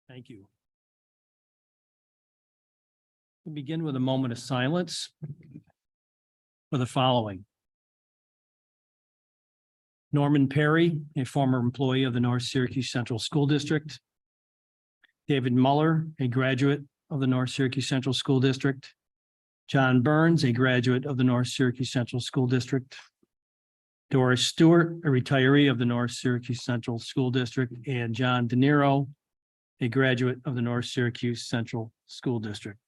Thank you. We'll begin with a moment of silence for the following. Norman Perry, a former employee of the North Syracuse Central School District. David Muller, a graduate of the North Syracuse Central School District. John Burns, a graduate of the North Syracuse Central School District. Doris Stewart, a retiree of the North Syracuse Central School District, and John De Niro, a graduate of the North Syracuse Central School District.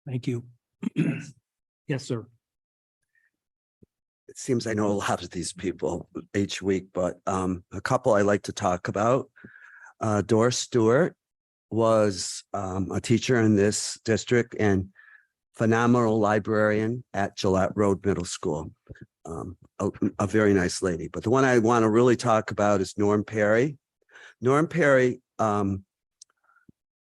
Thank you. Yes, sir. It seems I know a lot of these people each week, but a couple I like to talk about. Doris Stewart was a teacher in this district and phenomenal librarian at Gillette Road Middle School. A very nice lady. But the one I want to really talk about is Norm Perry. Norm Perry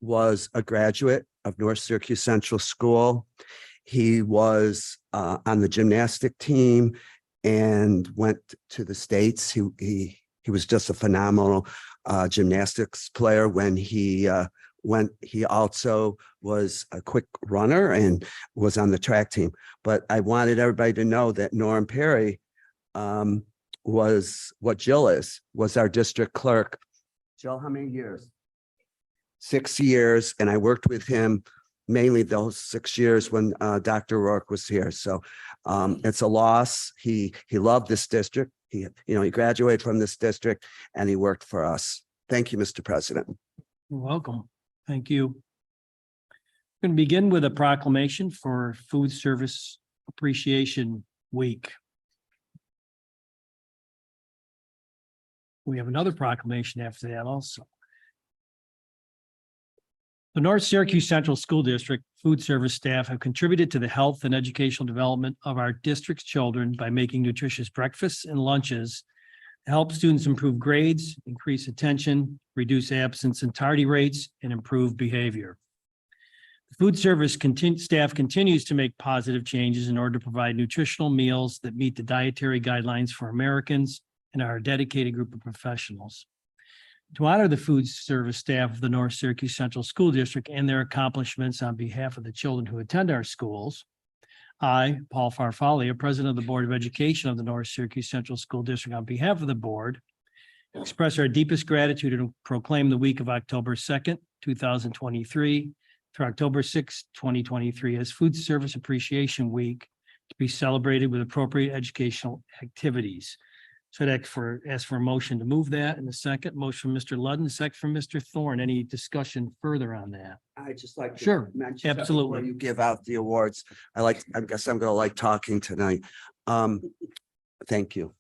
was a graduate of North Syracuse Central School. He was on the gymnastic team and went to the States. He was just a phenomenal gymnastics player when he went. He also was a quick runner and was on the track team. But I wanted everybody to know that Norm Perry was what Jill is, was our district clerk. Jill, how many years? 6 years. And I worked with him mainly those 6 years when Dr. Rourke was here. So it's a loss. He loved this district. He graduated from this district and he worked for us. Thank you, Mr. President. You're welcome. Thank you. I'm going to begin with a proclamation for Food Service Appreciation Week. We have another proclamation after that also. The North Syracuse Central School District food service staff have contributed to the health and educational development of our district's children by making nutritious breakfasts and lunches to help students improve grades, increase attention, reduce absence and tardy rates, and improve behavior. The food service staff continues to make positive changes in order to provide nutritional meals that meet the dietary guidelines for Americans and are a dedicated group of professionals. To honor the food service staff of the North Syracuse Central School District and their accomplishments on behalf of the children who attend our schools, I, Paul Farfalia, President of the Board of Education of the North Syracuse Central School District, on behalf of the board, express our deepest gratitude and proclaim the week of October 2nd, 2023 through October 6th, 2023 as Food Service Appreciation Week to be celebrated with appropriate educational activities. So I'd ask for a motion to move that in a second. Motion from Mr. Ludden, second from Mr. Thorne. Any discussion further on that? I just like to Sure, mention absolutely. before you give out the awards. I guess I'm going to like talking tonight. Thank you.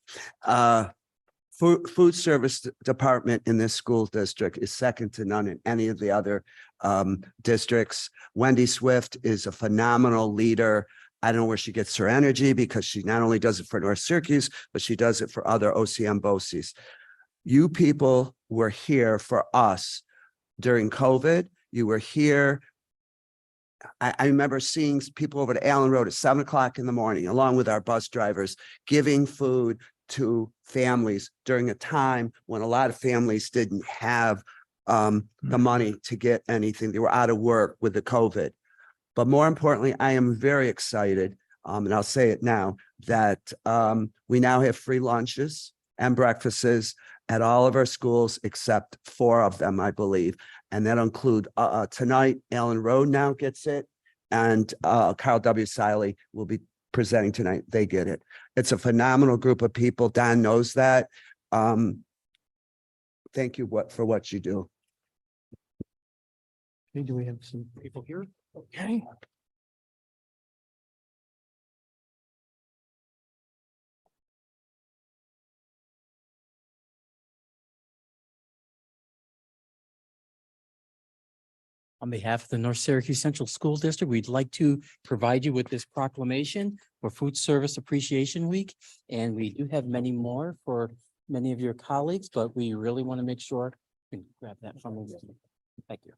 Food service department in this school district is second to none in any of the other districts. Wendy Swift is a phenomenal leader. I don't know where she gets her energy because she not only does it for North Syracuse, but she does it for other OCM BOCES. You people were here for us during COVID. You were here. I remember seeing people over to Allen Road at 7 o'clock in the morning, along with our bus drivers, giving food to families during a time when a lot of families didn't have the money to get anything. They were out of work with the COVID. But more importantly, I am very excited, and I'll say it now, that we now have free lunches and breakfasts at all of our schools except 4 of them, I believe. And that'll include tonight, Allen Road now gets it, and Carl W. Siley will be presenting tonight. They get it. It's a phenomenal group of people. Don knows that. Thank you for what you do. Okay, do we have some people here? Okay. On behalf of the North Syracuse Central School District, we'd like to provide you with this proclamation for Food Service Appreciation Week. And we do have many more for many of your colleagues, but we really want to make sure you can grab that from me. Thank you.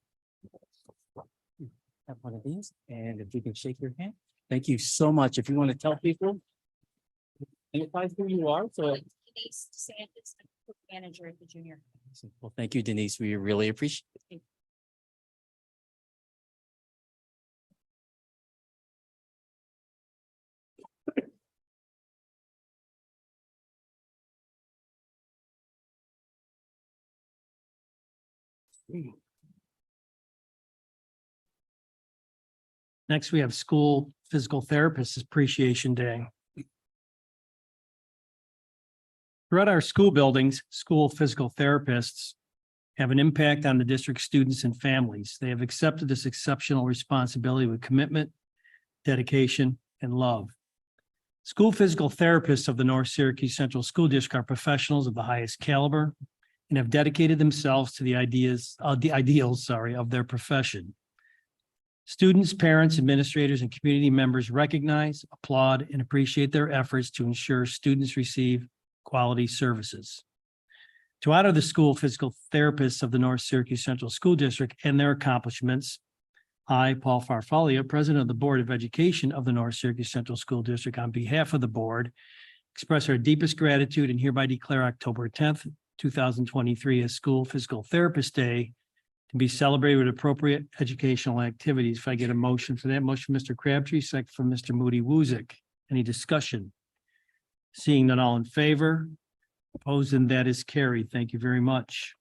Have one of these, and if you can shake your hand, Thank you so much. If you want to tell people, identify who you are, so. Denise DeSantis, I'm manager at the junior. Well, thank you, Denise. We really appreciate it. Next, we have School Physical Therapists Appreciation Day. Throughout our school buildings, school physical therapists have an impact on the district students and families. They have accepted this exceptional responsibility with commitment, dedication, and love. School physical therapists of the North Syracuse Central School District are professionals of the highest caliber and have dedicated themselves to the ideals of their profession. Students, parents, administrators, and community members recognize, applaud, and appreciate their efforts to ensure students receive quality services. To honor the school physical therapists of the North Syracuse Central School District and their accomplishments, I, Paul Farfalia, President of the Board of Education of the North Syracuse Central School District, on behalf of the board, express our deepest gratitude and hereby declare October 10th, 2023 as School Physical Therapist Day to be celebrated with appropriate educational activities. If I get a motion for that, motion, Mr. Crabtree, second from Mr. Moody Woosick. Any discussion? Seeing none, all in favor? Opposed, and that is carried. Thank you very much.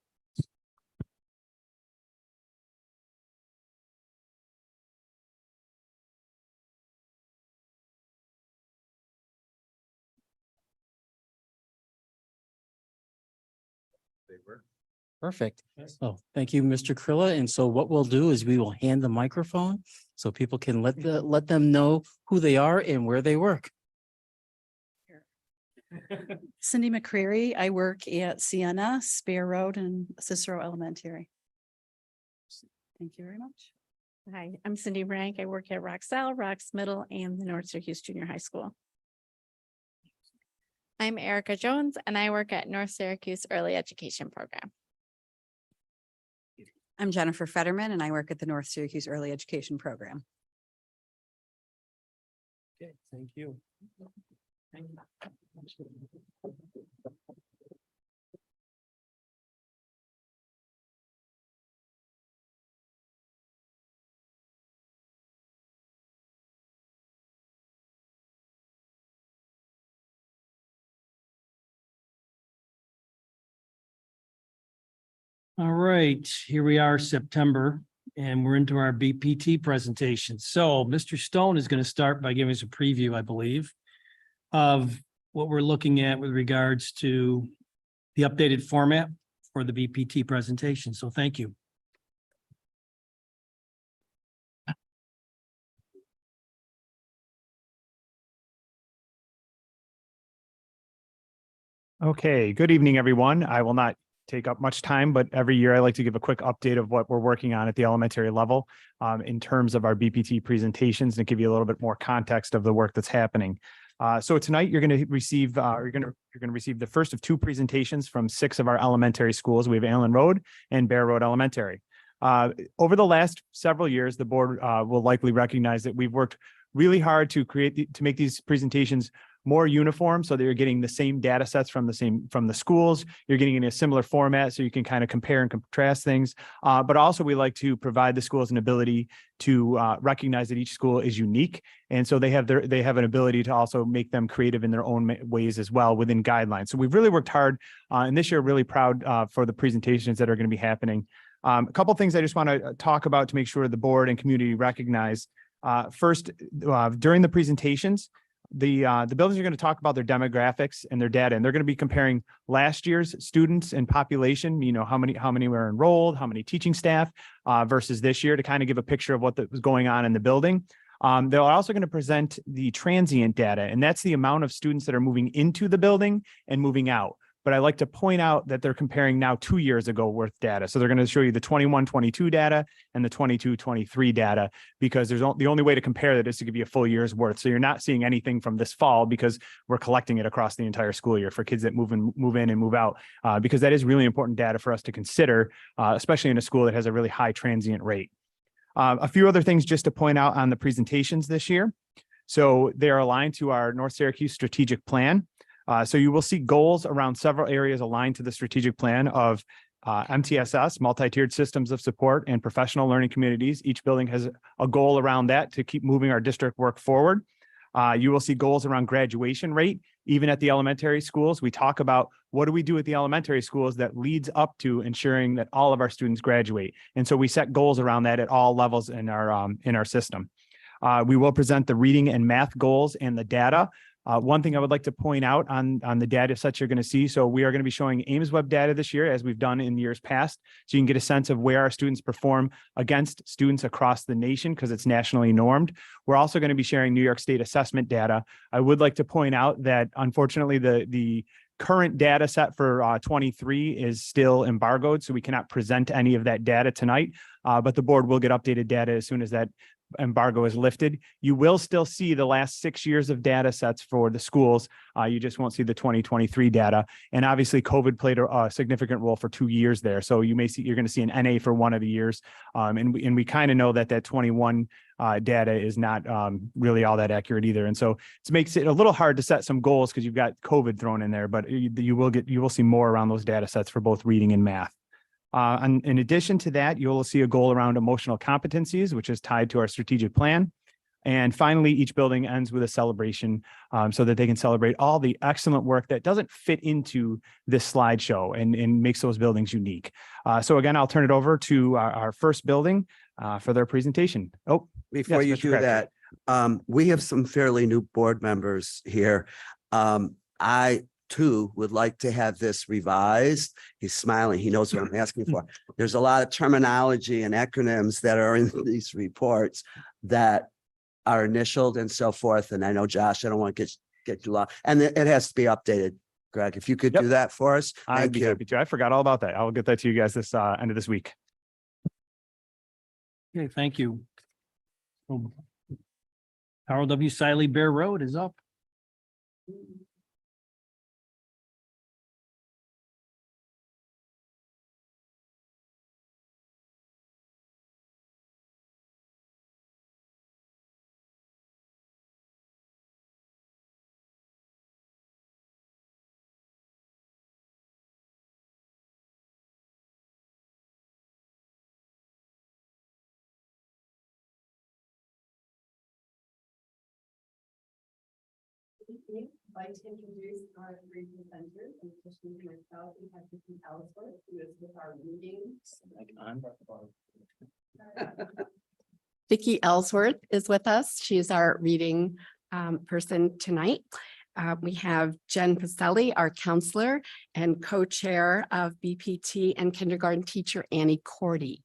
Perfect. Oh, thank you, Mr. Krilla. And so what we'll do is we will hand the microphone so people can let them know who they are and where they work. Cindy McCreary. I work at Sienna, Spear Road and Cicero Elementary. Thank you very much. Hi, I'm Cindy Rank. I work at Roxelle, Rocks Middle, and the North Syracuse Junior High School. I'm Erica Jones, and I work at North Syracuse Early Education Program. I'm Jennifer Fetterman, and I work at the North Syracuse Early Education Program. Okay, thank you. All right, here we are, September, and we're into our BPT presentation. So Mr. Stone is going to start by giving us a preview, I believe, of what we're looking at with regards to the updated format for the BPT presentation. So thank you. Okay, good evening, everyone. I will not take up much time, but every year I like to give a quick update of what we're working on at the elementary level in terms of our BPT presentations and give you a little bit more context of the work that's happening. So tonight you're going to receive you're going to receive the first of two presentations from 6 of our elementary schools. We have Allen Road and Bear Road Elementary. Over the last several years, the board will likely recognize that we've worked really hard to make these presentations more uniform, so that you're getting the same data sets from the schools. You're getting in a similar format, so you can kind of compare and contrast things. But also, we like to provide the schools an ability to recognize that each school is unique, and so they have an ability to also make them creative in their own ways as well within guidelines. So we've really worked hard, and this year really proud for the presentations that are going to be happening. A couple things I just want to talk about to make sure the board and community recognize. First, during the presentations, the buildings are going to talk about their demographics and their data, and they're going to be comparing last year's students and population, how many were enrolled, how many teaching staff versus this year, to kind of give a picture of what was going on in the building. They're also going to present the transient data, and that's the amount of students that are moving into the building and moving out. But I like to point out that they're comparing now 2 years ago worth data. So they're going to show you the 21-22 data and the 22-23 data, because the only way to compare that is to give you a full year's worth. So you're not seeing anything from this fall, because we're collecting it across the entire school year for kids that move in and move out, because that is really important data for us to consider, especially in a school that has a really high transient rate. A few other things just to point out on the presentations this year. So they're aligned to our North Syracuse strategic plan. So you will see goals around several areas aligned to the strategic plan of MTSS, multi-tiered systems of support, and professional learning communities. Each building has a goal around that to keep moving our district work forward. You will see goals around graduation rate. Even at the elementary schools, we talk about what do we do at the elementary schools that leads up to ensuring that all of our students graduate. And so we set goals around that at all levels in our system. We will present the reading and math goals and the data. One thing I would like to point out on the data sets you're going to see. So we are going to be showing Ames Web data this year, as we've done in years past. So you can get a sense of where our students perform against students across the nation, because it's nationally normed. We're also going to be sharing New York State assessment data. I would like to point out that unfortunately the current data set for 23 is still embargoed, so we cannot present any of that data tonight, but the board will get updated data as soon as that embargo is lifted. You will still see the last 6 years of data sets for the schools. You just won't see the 2023 data. And obviously COVID played a significant role for 2 years there. So you're going to see an NA for one of the years. And we kind of know that 21 data is not really all that accurate either. And so it makes it a little hard to set some goals because you've got COVID thrown in there, but you will see more around those data sets for both reading and math. And in addition to that, you'll see a goal around emotional competencies, which is tied to our strategic plan. And finally, each building ends with a celebration so that they can celebrate all the excellent work that doesn't fit into this slideshow and makes those buildings unique. So again, I'll turn it over to our first building for their presentation. Oh, Before yes, you Mr. do Crabtree. that, we have some fairly new board members here. I too would like to have this revised. He's smiling. He knows what I'm asking for. There's a lot of terminology and acronyms that are in these reports that are initialed and so forth. And I know, Josh, I don't want to get too long. And it has to be updated. Greg, if you could Yep. do that for us. I'd Thank be you. happy to. I forgot all about that. I'll get that to you guys this end of this week. Okay, thank you. Harold W. Siley Bear Road is up. I'd like to introduce our three presenters, in addition to myself, we have Vicki Ellsworth, who is with our meetings. Vicki Ellsworth is with us. She is our reading person tonight. We have Jen Pacelli, our counselor and co-chair of BPT, and kindergarten teacher Annie Cordy.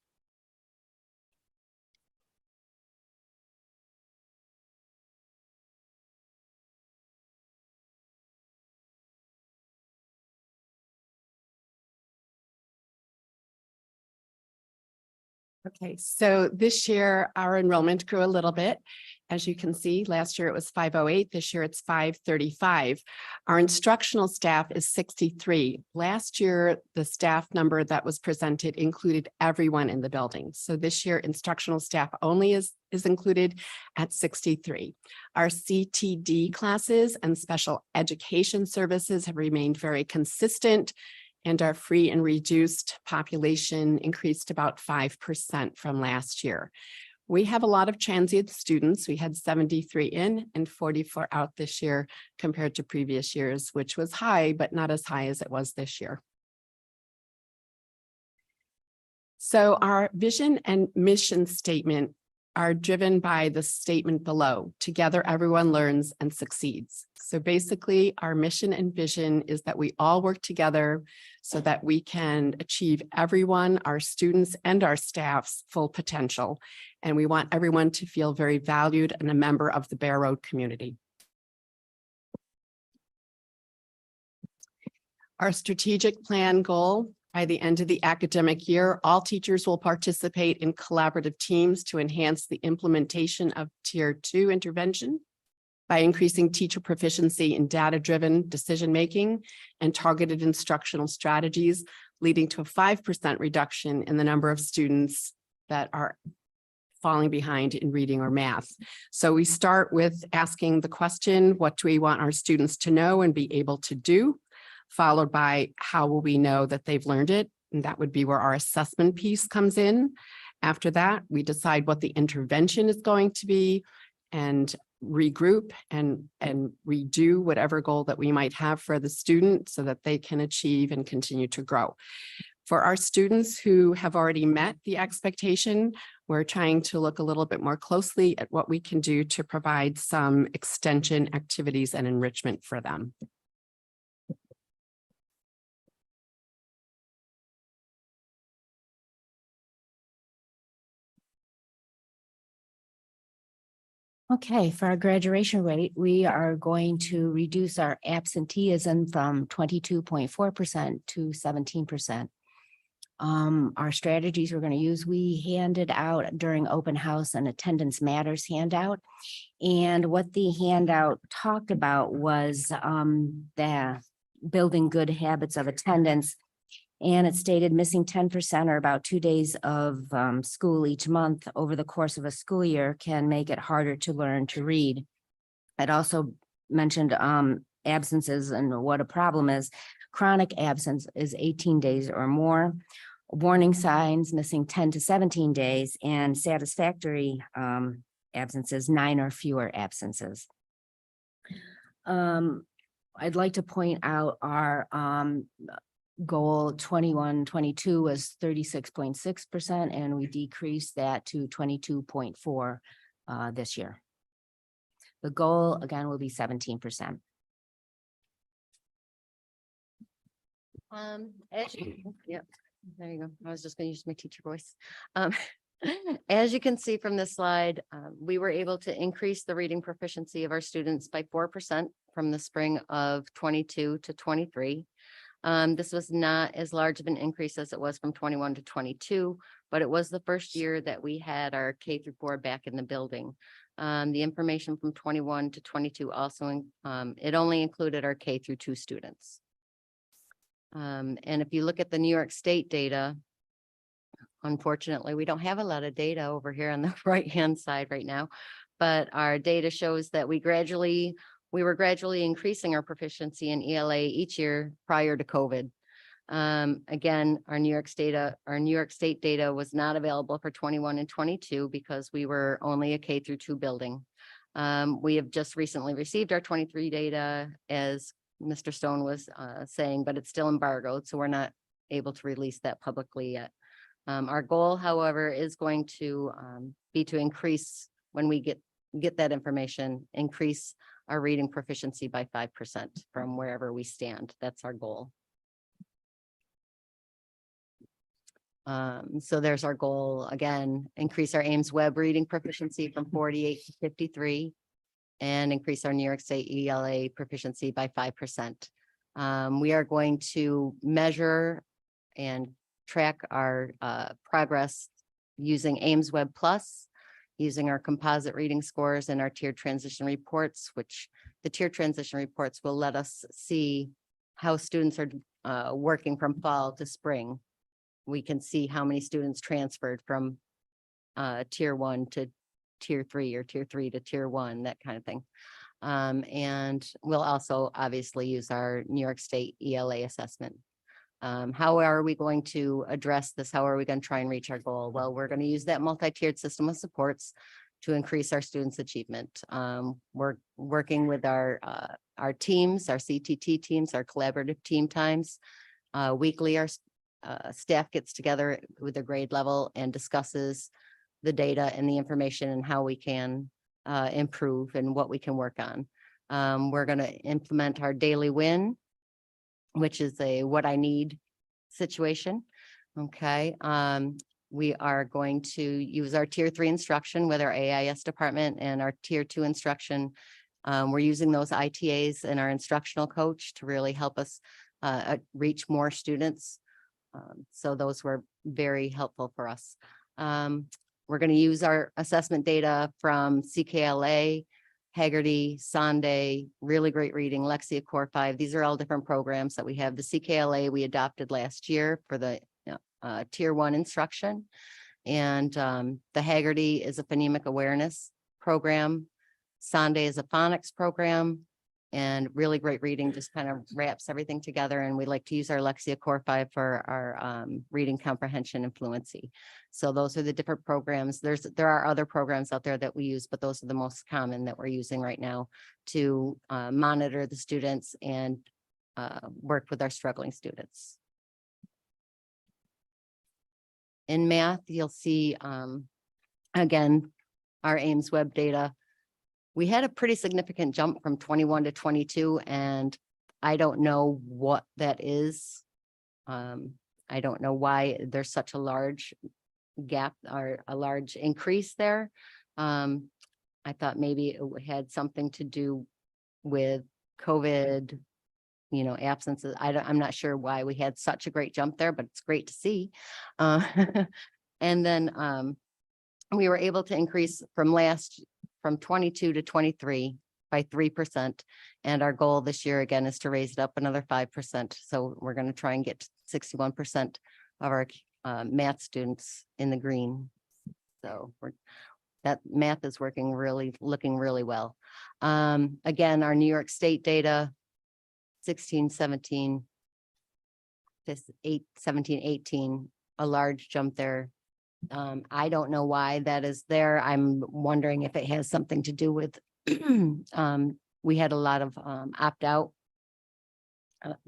Okay, so this year our enrollment grew a little bit. As you can see, last year it was 508, this year it's 535. Our instructional staff is 63. Last year, the staff number that was presented included everyone in the building. So this year instructional staff only is included at 63. Our CTD classes and special education services have remained very consistent, and our free and reduced population increased about 5% from last year. We have a lot of transient students. We had 73 in and 44 out this year compared to previous years, which was high, but not as high as it was this year. So our vision and mission statement are driven by the statement below. Together, everyone learns and succeeds. So basically, our mission and vision is that we all work together so that we can achieve everyone, our students and our staff's full potential. And we want everyone to feel very valued and a member of the Bear Road community. Our strategic plan goal: by the end of the academic year, all teachers will participate in collaborative teams to enhance the implementation of Tier 2 intervention by increasing teacher proficiency in data-driven decision-making and targeted instructional strategies, leading to a 5% reduction in the number of students that are falling behind in reading or math. So we start with asking the question, what do we want our students to know and be able to do? Followed by, how will we know that they've learned it? And that would be where our assessment piece comes in. After that, we decide what the intervention is going to be and regroup and redo whatever goal that we might have for the student so that they can achieve and continue to grow. For our students who have already met the expectation, we're trying to look a little bit more closely at what we can do to provide some extension activities and enrichment for them. Okay, for our graduation rate, we are going to reduce our absenteeism from 22.4% to 17%. Our strategies we're going to use, we handed out during open house an attendance matters handout. And what the handout talked about was the building good habits of attendance. And it stated missing 10% or about 2 days of school each month over the course of a school year can make it harder to learn to read. It also mentioned absences and what a problem is. Chronic absence is 18 days or more. Warning signs missing 10 to 17 days, and satisfactory absences 9 or fewer absences. I'd like to point out our goal 21-22 was 36.6%, and we decreased that to 22.4 this year. The goal again will be 17%. Yep, there you go. I was just going to use my teacher voice. As you can see from this slide, we were able to increase the reading proficiency of our students by 4% from the spring of 22 to 23. This was not as large of an increase as it was from 21 to 22, but it was the first year that we had our K-4 back in the building. The information from 21 to 22 also, it only included our K-2 students. And if you look at the New York State data, unfortunately, we don't have a lot of data over here on the right-hand side right now, but our data shows that we were gradually increasing our proficiency in ELA each year prior to COVID. Again, our New York State data was not available for 21 and 22 because we were only a K-2 building. We have just recently received our 23 data, as Mr. Stone was saying, but it's still embargoed, so we're not able to release that publicly yet. Our goal, however, is going to be to increase, when we get that information, increase our reading proficiency by 5% from wherever we stand. That's our goal. So there's our goal again, increase our Ames Web reading proficiency from 48 to 53 and increase our New York State ELA proficiency by 5%. We are going to measure and track our progress using Ames Web Plus, using our composite reading scores and our tiered transition reports, which the tiered transition reports will let us see how students are working from fall to spring. We can see how many students transferred from tier 1 to tier 3 or tier 3 to tier 1, that kind of thing. And we'll also obviously use our New York State ELA assessment. How are we going to address this? How are we going to try and reach our goal? Well, we're going to use that multi-tiered system of supports to increase our students' achievement. We're working with our teams, our CTT teams, our collaborative team times. Weekly, our staff gets together with the grade level and discusses the data and the information and how we can improve and what we can work on. We're going to implement our daily win, which is a what I need situation. Okay. We are going to use our tier 3 instruction with our AIS department and our tier 2 instruction. We're using those ITAs and our instructional coach to really help us reach more students. So those were very helpful for us. We're going to use our assessment data from CKLA, Haggerty, Sunday, Really Great Reading, Lexia Core 5. These are all different programs that we have. The CKLA we adopted last year for the tier 1 instruction. And the Haggerty is a phonemic awareness program. Sunday is a phonics program. And really great reading, just kind of wraps everything together. And we like to use our Lexia Core 5 for our reading comprehension and fluency. So those are the different programs. There are other programs out there that we use, but those are the most common that we're using right now to monitor the students and work with our struggling students. In math, you'll see, again, our Ames web data. We had a pretty significant jump from 21 to 22, and I don't know what that is. I don't know why there's such a large gap or a large increase there. I thought maybe it had something to do with COVID, absences. I'm not sure why we had such a great jump there, but it's great to see. And then we were able to increase from 22 to 23 by 3%. And our goal this year again is to raise it up another 5%. So we're going to try and get to 61% of our math students in the green. So that math is looking really well. Again, our New York State data, 16, 17, 17, 18, a large jump there. I don't know why that is there. I'm wondering if it has something to do with, we had a lot of opt-out,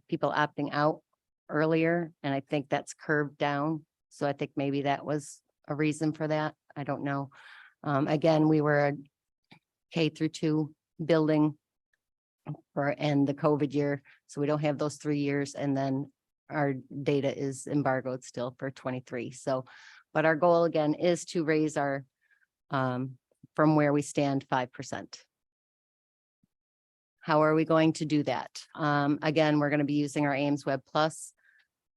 people opting out earlier, and I think that's curved down. So I think maybe that was a reason for that. I don't know. Again, we were a K-2 building and the COVID year, so we don't have those 3 years, and then our data is embargoed still for 23. So, but our goal again is to raise our from where we stand 5%. How are we going to do that? Again, we're going to be using our Ames Web Plus,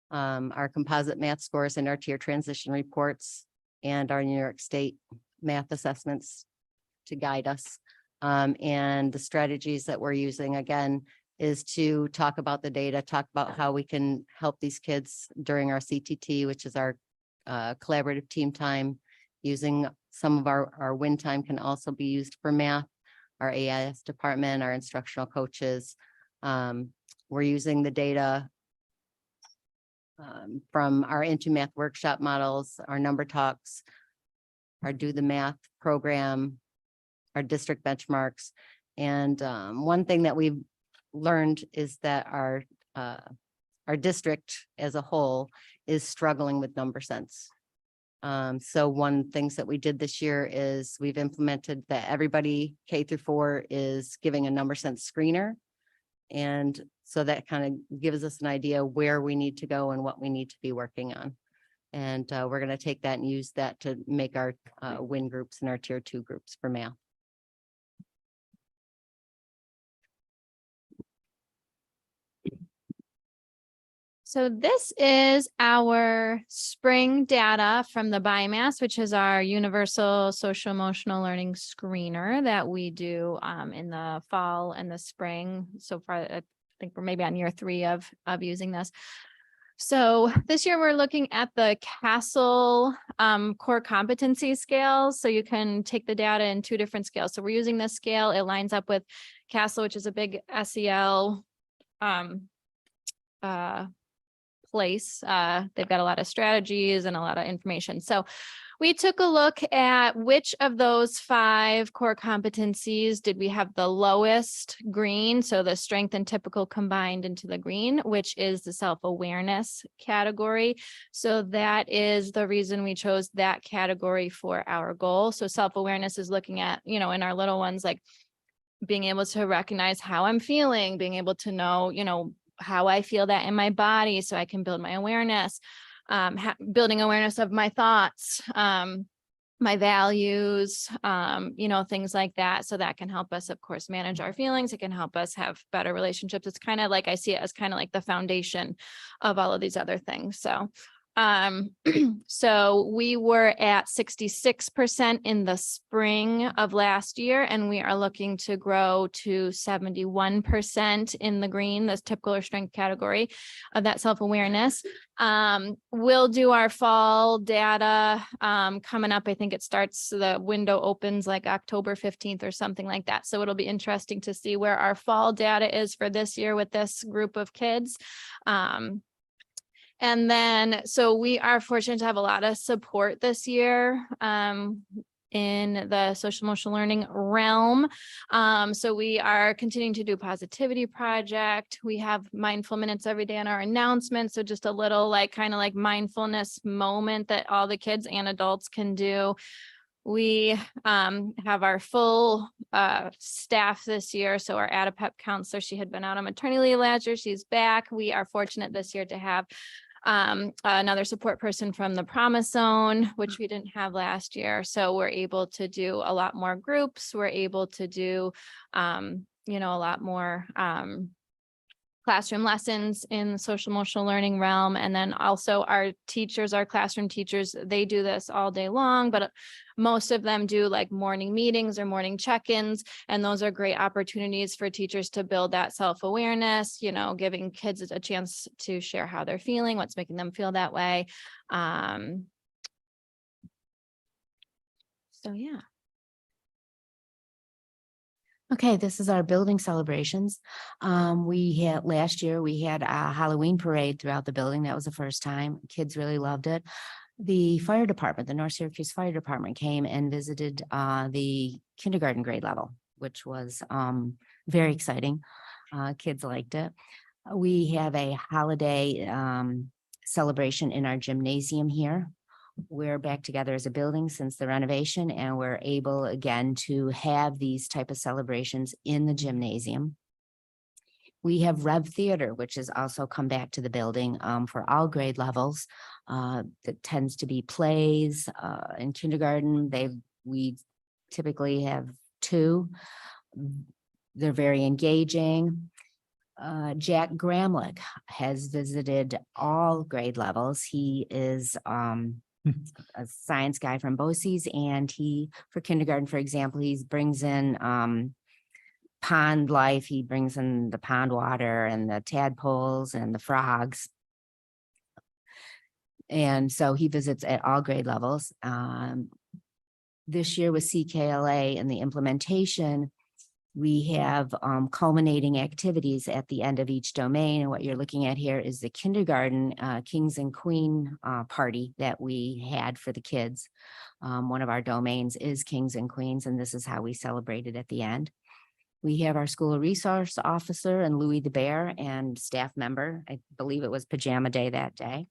our composite math scores and our tier transition reports, and our New York State math assessments to guide us. And the strategies that we're using again is to talk about the data, talk about how we can help these kids during our CTT, which is our collaborative team time. Using some of our win time can also be used for math, our AIS department, our instructional coaches. We're using the data from our Into Math workshop models, our number talks, our Do the Math program, our district benchmarks. And one thing that we've learned is that our district as a whole is struggling with number sense. So one things that we did this year is we've implemented that everybody K-4 is giving a number sense screener. And so that kind of gives us an idea where we need to go and what we need to be working on. And we're going to take that and use that to make our win groups and our tier 2 groups for math. So this is our spring data from the BIMAS, which is our universal social emotional learning screener that we do in the fall and the spring. So far, I think we're maybe on year 3 of using this. So this year we're looking at the CASTLE core competency scales. So you can take the data in 2 different scales. So we're using this scale. It lines up with CASTLE, which is a big SEL place. They've got a lot of strategies and a lot of information. So we took a look at which of those 5 core competencies did we have the lowest green. So the strength and typical combined into the green, which is the self-awareness category. So that is the reason we chose that category for our goal. So self-awareness is looking at, in our little ones, like being able to recognize how I'm feeling, being able to know, how I feel that in my body so I can build my awareness, building awareness of my thoughts, my values, things like that. So that can help us, of course, manage our feelings. It can help us have better relationships. It's kind of like, I see it as kind of like the foundation of all of these other things. So So we were at 66% in the spring of last year, and we are looking to grow to 71% in the green, this typical or strength category of that self-awareness. We'll do our fall data coming up. I think it starts, the window opens like October 15th or something like that. So it'll be interesting to see where our fall data is for this year with this group of kids. And then, so we are fortunate to have a lot of support this year in the social emotional learning realm. So we are continuing to do positivity project. We have mindful minutes every day in our announcements. So just a little like kind of like mindfulness moment that all the kids and adults can do. We have our full staff this year. So our ADAPEP counselor, she had been out on maternity leave last year. She's back. We are fortunate this year to have another support person from the Promise Zone, which we didn't have last year. So we're able to do a lot more groups. We're able to do, a lot more classroom lessons in the social emotional learning realm. And then also our teachers, our classroom teachers, they do this all day long, but most of them do like morning meetings or morning check-ins. And those are great opportunities for teachers to build that self-awareness, giving kids a chance to share how they're feeling, what's making them feel that way. So yeah. Okay, this is our building celebrations. Last year, we had a Halloween parade throughout the building. That was the first time. Kids really loved it. The fire department, the North Syracuse Fire Department came and visited the kindergarten grade level, which was very exciting. Kids liked it. We have a holiday celebration in our gymnasium here. We're back together as a building since the renovation, and we're able again to have these type of celebrations in the gymnasium. We have Rev Theater, which has also come back to the building for all grade levels. That tends to be plays in kindergarten. We typically have 2. They're very engaging. Jack Gramlich has visited all grade levels. He is a science guy from BOCES, and for kindergarten, for example, he brings in pond life. He brings in the pond water and the tadpoles and the frogs. And so he visits at all grade levels. This year with CKLA and the implementation, we have culminating activities at the end of each domain. And what you're looking at here is the kindergarten Kings and Queen party that we had for the kids. One of our domains is Kings and Queens, and this is how we celebrated at the end. We have our school resource officer and Louis the Bear and staff member. I believe it was pajama day that day.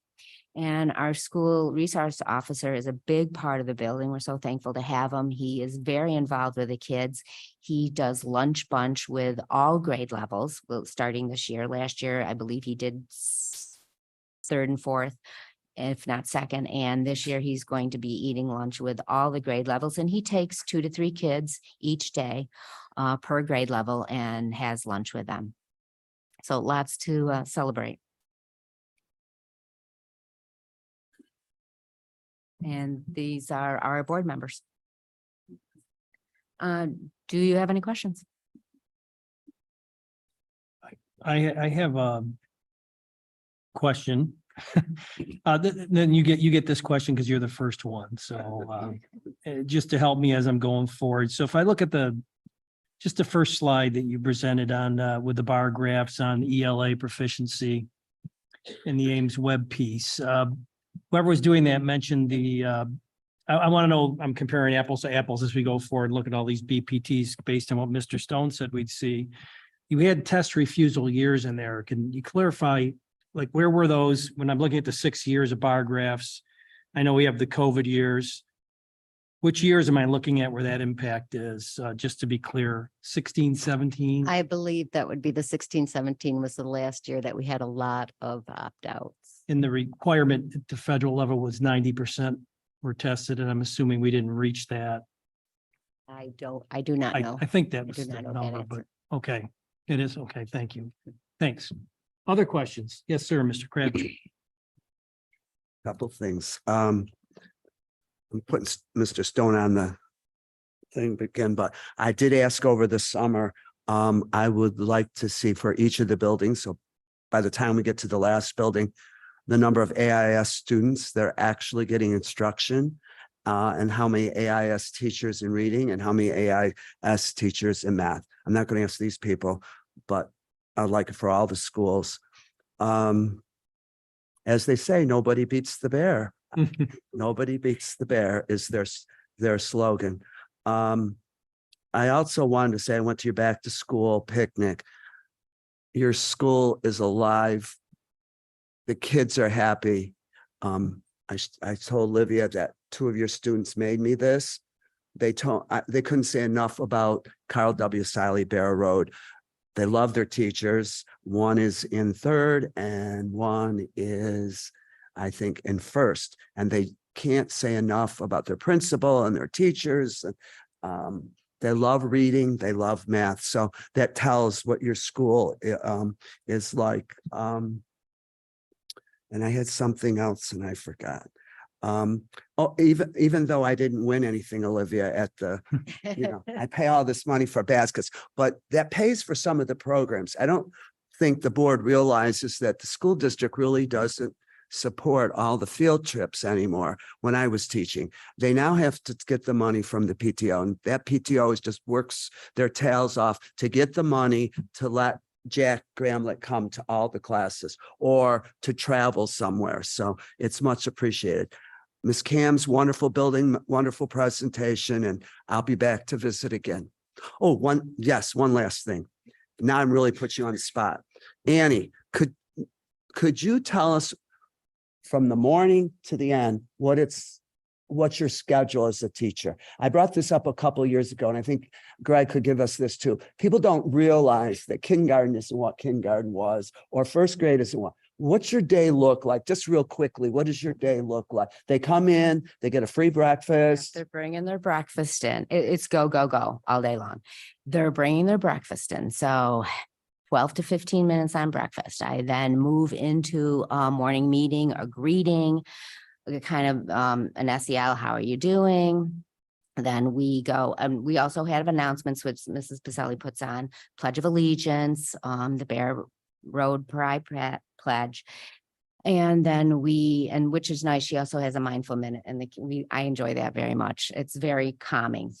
And our school resource officer is a big part of the building. We're so thankful to have him. He is very involved with the kids. He does lunch bunch with all grade levels, starting this year. Last year, I believe he did 3rd and 4th, if not 2nd. And this year he's going to be eating lunch with all the grade levels. And he takes 2 to 3 kids each day per grade level and has lunch with them. So lots to celebrate. And these are our board members. Do you have any questions? I have a question. Then you get this question because you're the first one. So just to help me as I'm going forward. So if I look at just the first slide that you presented on with the bar graphs on ELA proficiency in the Ames web piece, whoever was doing that mentioned I want to know, I'm comparing apples to apples as we go forward and look at all these BPTs based on what Mr. Stone said we'd see. You had test refusal years in there. Can you clarify, like, where were those when I'm looking at the 6 years of bar graphs? I know we have the COVID years. Which years am I looking at where that impact is? Just to be clear, 16, 17? I believe that would be the 16, 17 was the last year that we had a lot of opt-outs. And the requirement at the federal level was 90% were tested, and I'm assuming we didn't reach that. I do not know. I think that I was do the not know that number, but answer. okay, it is. Okay, thank you. Thanks. Other questions? Yes, sir, Mr. Crabtree. Couple things. I'm putting Mr. Stone on the thing again, but I did ask over the summer. I would like to see for each of the buildings. So by the time we get to the last building, the number of AIS students that are actually getting instruction, and how many AIS teachers in reading and how many AIS teachers in math. I'm not going to ask these people, but I'd like it for all the schools. As they say, nobody beats the bear. Nobody beats the bear is their slogan. I also wanted to say, I went to your back to school picnic. Your school is alive. The kids are happy. I told Livia that 2 of your students made me this. They couldn't say enough about Carl W. Siley Bear Road. They love their teachers. One is in 3rd and one is, I think, in 1st. And they can't say enough about their principal and their teachers. They love reading. They love math. So that tells what your school is like. And I had something else and I forgot. Even though I didn't win anything, Olivia, at the, I pay all this money for baskets, but that pays for some of the programs. I don't think the board realizes that the school district really doesn't support all the field trips anymore. When I was teaching, they now have to get the money from the PTO, and that PTO is just works their tails off to get the money to let Jack Gramlett come to all the classes or to travel somewhere. So it's much appreciated. Ms. Cam's wonderful building, wonderful presentation, and I'll be back to visit again. Oh, one last thing. Now I'm really putting you on the spot. Annie, could you tell us from the morning to the end what's your schedule as a teacher? I brought this up a couple of years ago, and I think Greg could give us this too. People don't realize that kindergarten isn't what kindergarten was, or 1st grade isn't what. What's your day look like? Just real quickly, what does your day look like? They come in, they get a free breakfast. They're bringing their breakfast in. It's go, go, go all day long. They're bringing their breakfast in. So 12 to 15 minutes on breakfast. I then move into a morning meeting, a greeting, kind of an SEL, how are you doing? Then we go, and we also have announcements which Mrs. Pacelli puts on, Pledge of Allegiance, the Bear Road Pride Pledge. And then which is nice, she also has a mindful minute, and I enjoy that very much. It's very calming.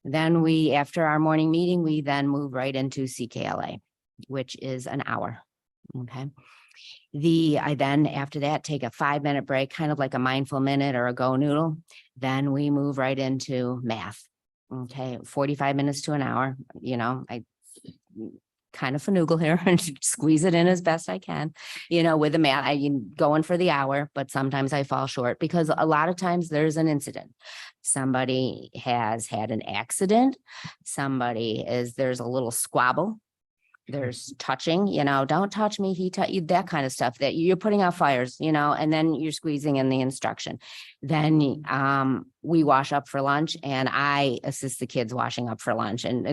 Then after our morning meeting, we then move right into CKLA, which is an hour. Okay. I then after that take a 5-minute break, kind of like a mindful minute or a go noodle. Then we move right into math. Okay, 45 minutes to an hour. I kind of finagle here and squeeze it in as best I can. With the math, I go in for the hour, but sometimes I fall short because a lot of times there's an incident. Somebody has had an accident. There's a little squabble. There's touching, don't touch me, that kind of stuff that you're putting out fires, and then you're squeezing in the instruction. Then we wash up for lunch, and I assist the kids washing up for lunch. And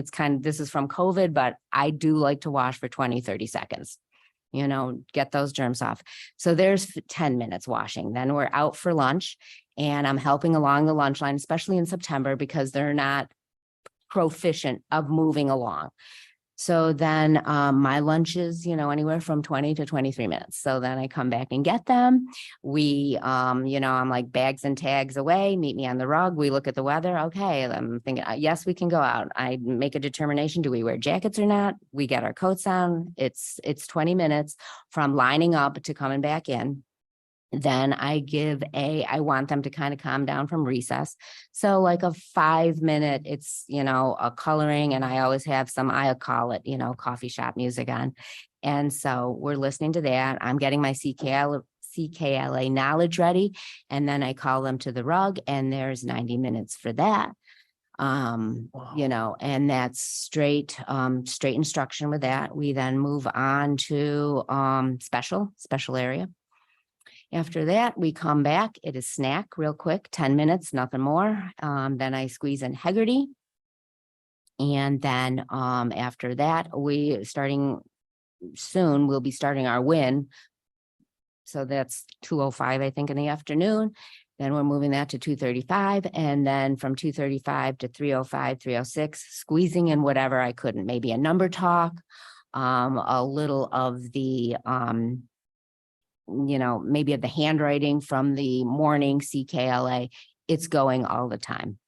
this is from COVID, but I do like to wash for 20, 30 seconds, get those germs off. So there's 10 minutes washing. Then we're out for lunch, and I'm helping along the lunch line, especially in September, because they're not proficient of moving along. So then my lunch is, anywhere from 20 to 23 minutes. So then I come back and get them. I'm like bags and tags away, meet me on the rug. We look at the weather. Okay. I'm thinking, yes, we can go out. I make a determination. Do we wear jackets or not? We get our coats on. It's 20 minutes from lining up to coming back in. Then I want them to kind of calm down from recess. So like a 5-minute, it's, a coloring, and I always have I call it, coffee shop music on. And so we're listening to that. I'm getting my CKLA knowledge ready. And then I call them to the rug, and there's 90 minutes for that. And that's straight instruction with that. We then move on to special area. After that, we come back. It is snack real quick, 10 minutes, nothing more. Then I squeeze in Hegarty. And then after that, we'll be starting our WIN So that's 2:05, I think, in the afternoon. Then we're moving that to 2:35, and then from 2:35 to 3:05, 3:06, squeezing in whatever I couldn't, maybe a number talk, a little of the, maybe of the handwriting from the morning CKLA. It's going all the time.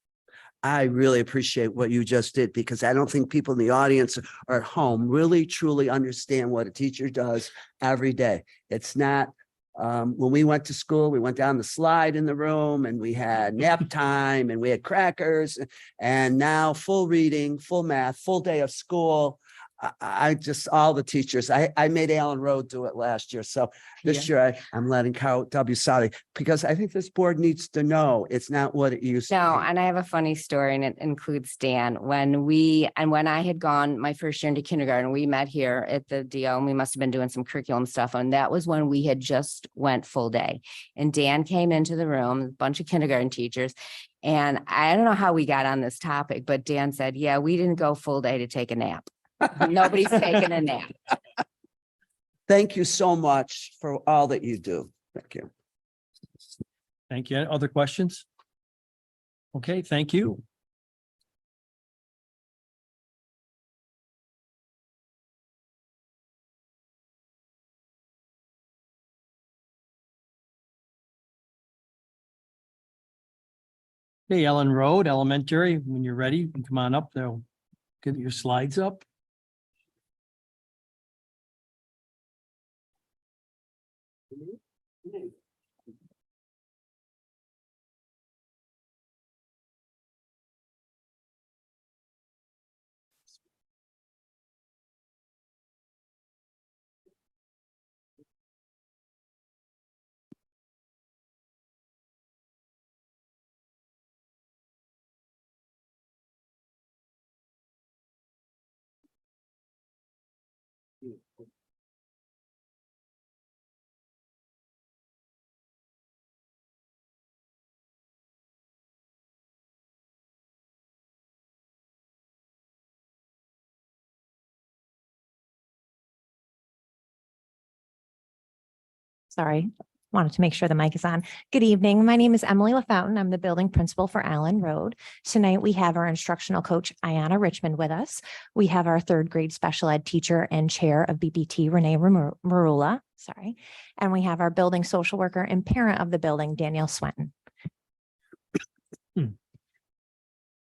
I really appreciate what you just did because I don't think people in the audience or at home really truly understand what a teacher does every day. It's not, when we went to school, we went down the slide in the room and we had nap time and we had crackers, and now full reading, full math, full day of school. I just, all the teachers, I made Allen Road do it last year. So this year I'm letting Carl W. Sally, because I think this board needs to know it's not what it used to No, be. and I have a funny story, and it includes Dan. When I had gone my first year into kindergarten, we met here at the DO, and we must have been doing some curriculum stuff. And that was when we had just went full day. And Dan came into the room, a bunch of kindergarten teachers. And I don't know how we got on this topic, but Dan said, yeah, we didn't go full day to take a nap. Nobody's taking a nap. Thank you so much for all that you do. Thank you. Thank you. Other questions? Okay, thank you. Okay, Ellen Road Elementary, when you're ready, you can come on up. They'll get your slides up. Sorry, wanted to make sure the mic is on. Good evening. My name is Emily LaFountain. I'm the building principal for Allen Road. Tonight, we have our instructional coach, Ayanna Richmond, with us. We have our third grade special ed teacher and chair of BPT, Renee Marula. Sorry. And we have our building social worker and parent of the building, Danielle Swenton.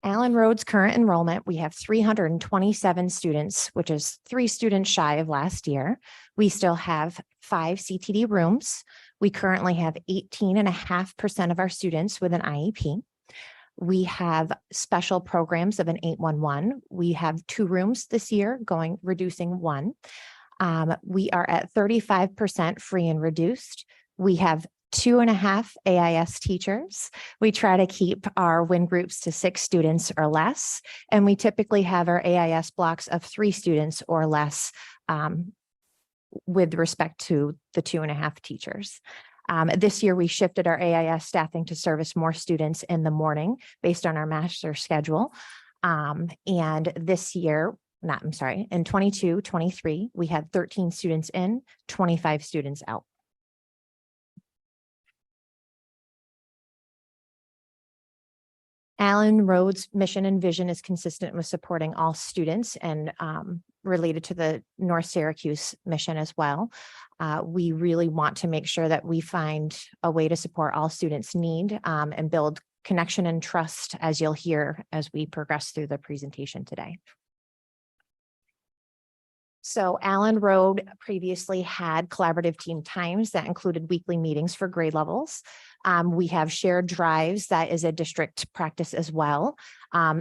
Allen Road's current enrollment, we have 327 students, which is 3 students shy of last year. We still have 5 CTD rooms. We currently have 18.5% of our students with an IEP. We have special programs of an 811. We have 2 rooms this year reducing 1. We are at 35% free and reduced. We have 2.5 AIS teachers. We try to keep our WIN groups to 6 students or less, and we typically have our AIS blocks of 3 students or less with respect to the 2.5 teachers. This year, we shifted our AIS staffing to service more students in the morning based on our master schedule. And this year, in 22-23, we had 13 students in, 25 students out. Allen Road's mission and vision is consistent with supporting all students and related to the North Syracuse mission as well. We really want to make sure that we find a way to support all students' need and build connection and trust, as you'll hear as we progress through the presentation today. So Allen Road previously had collaborative team times that included weekly meetings for grade levels. We have shared drives that is a district practice as well.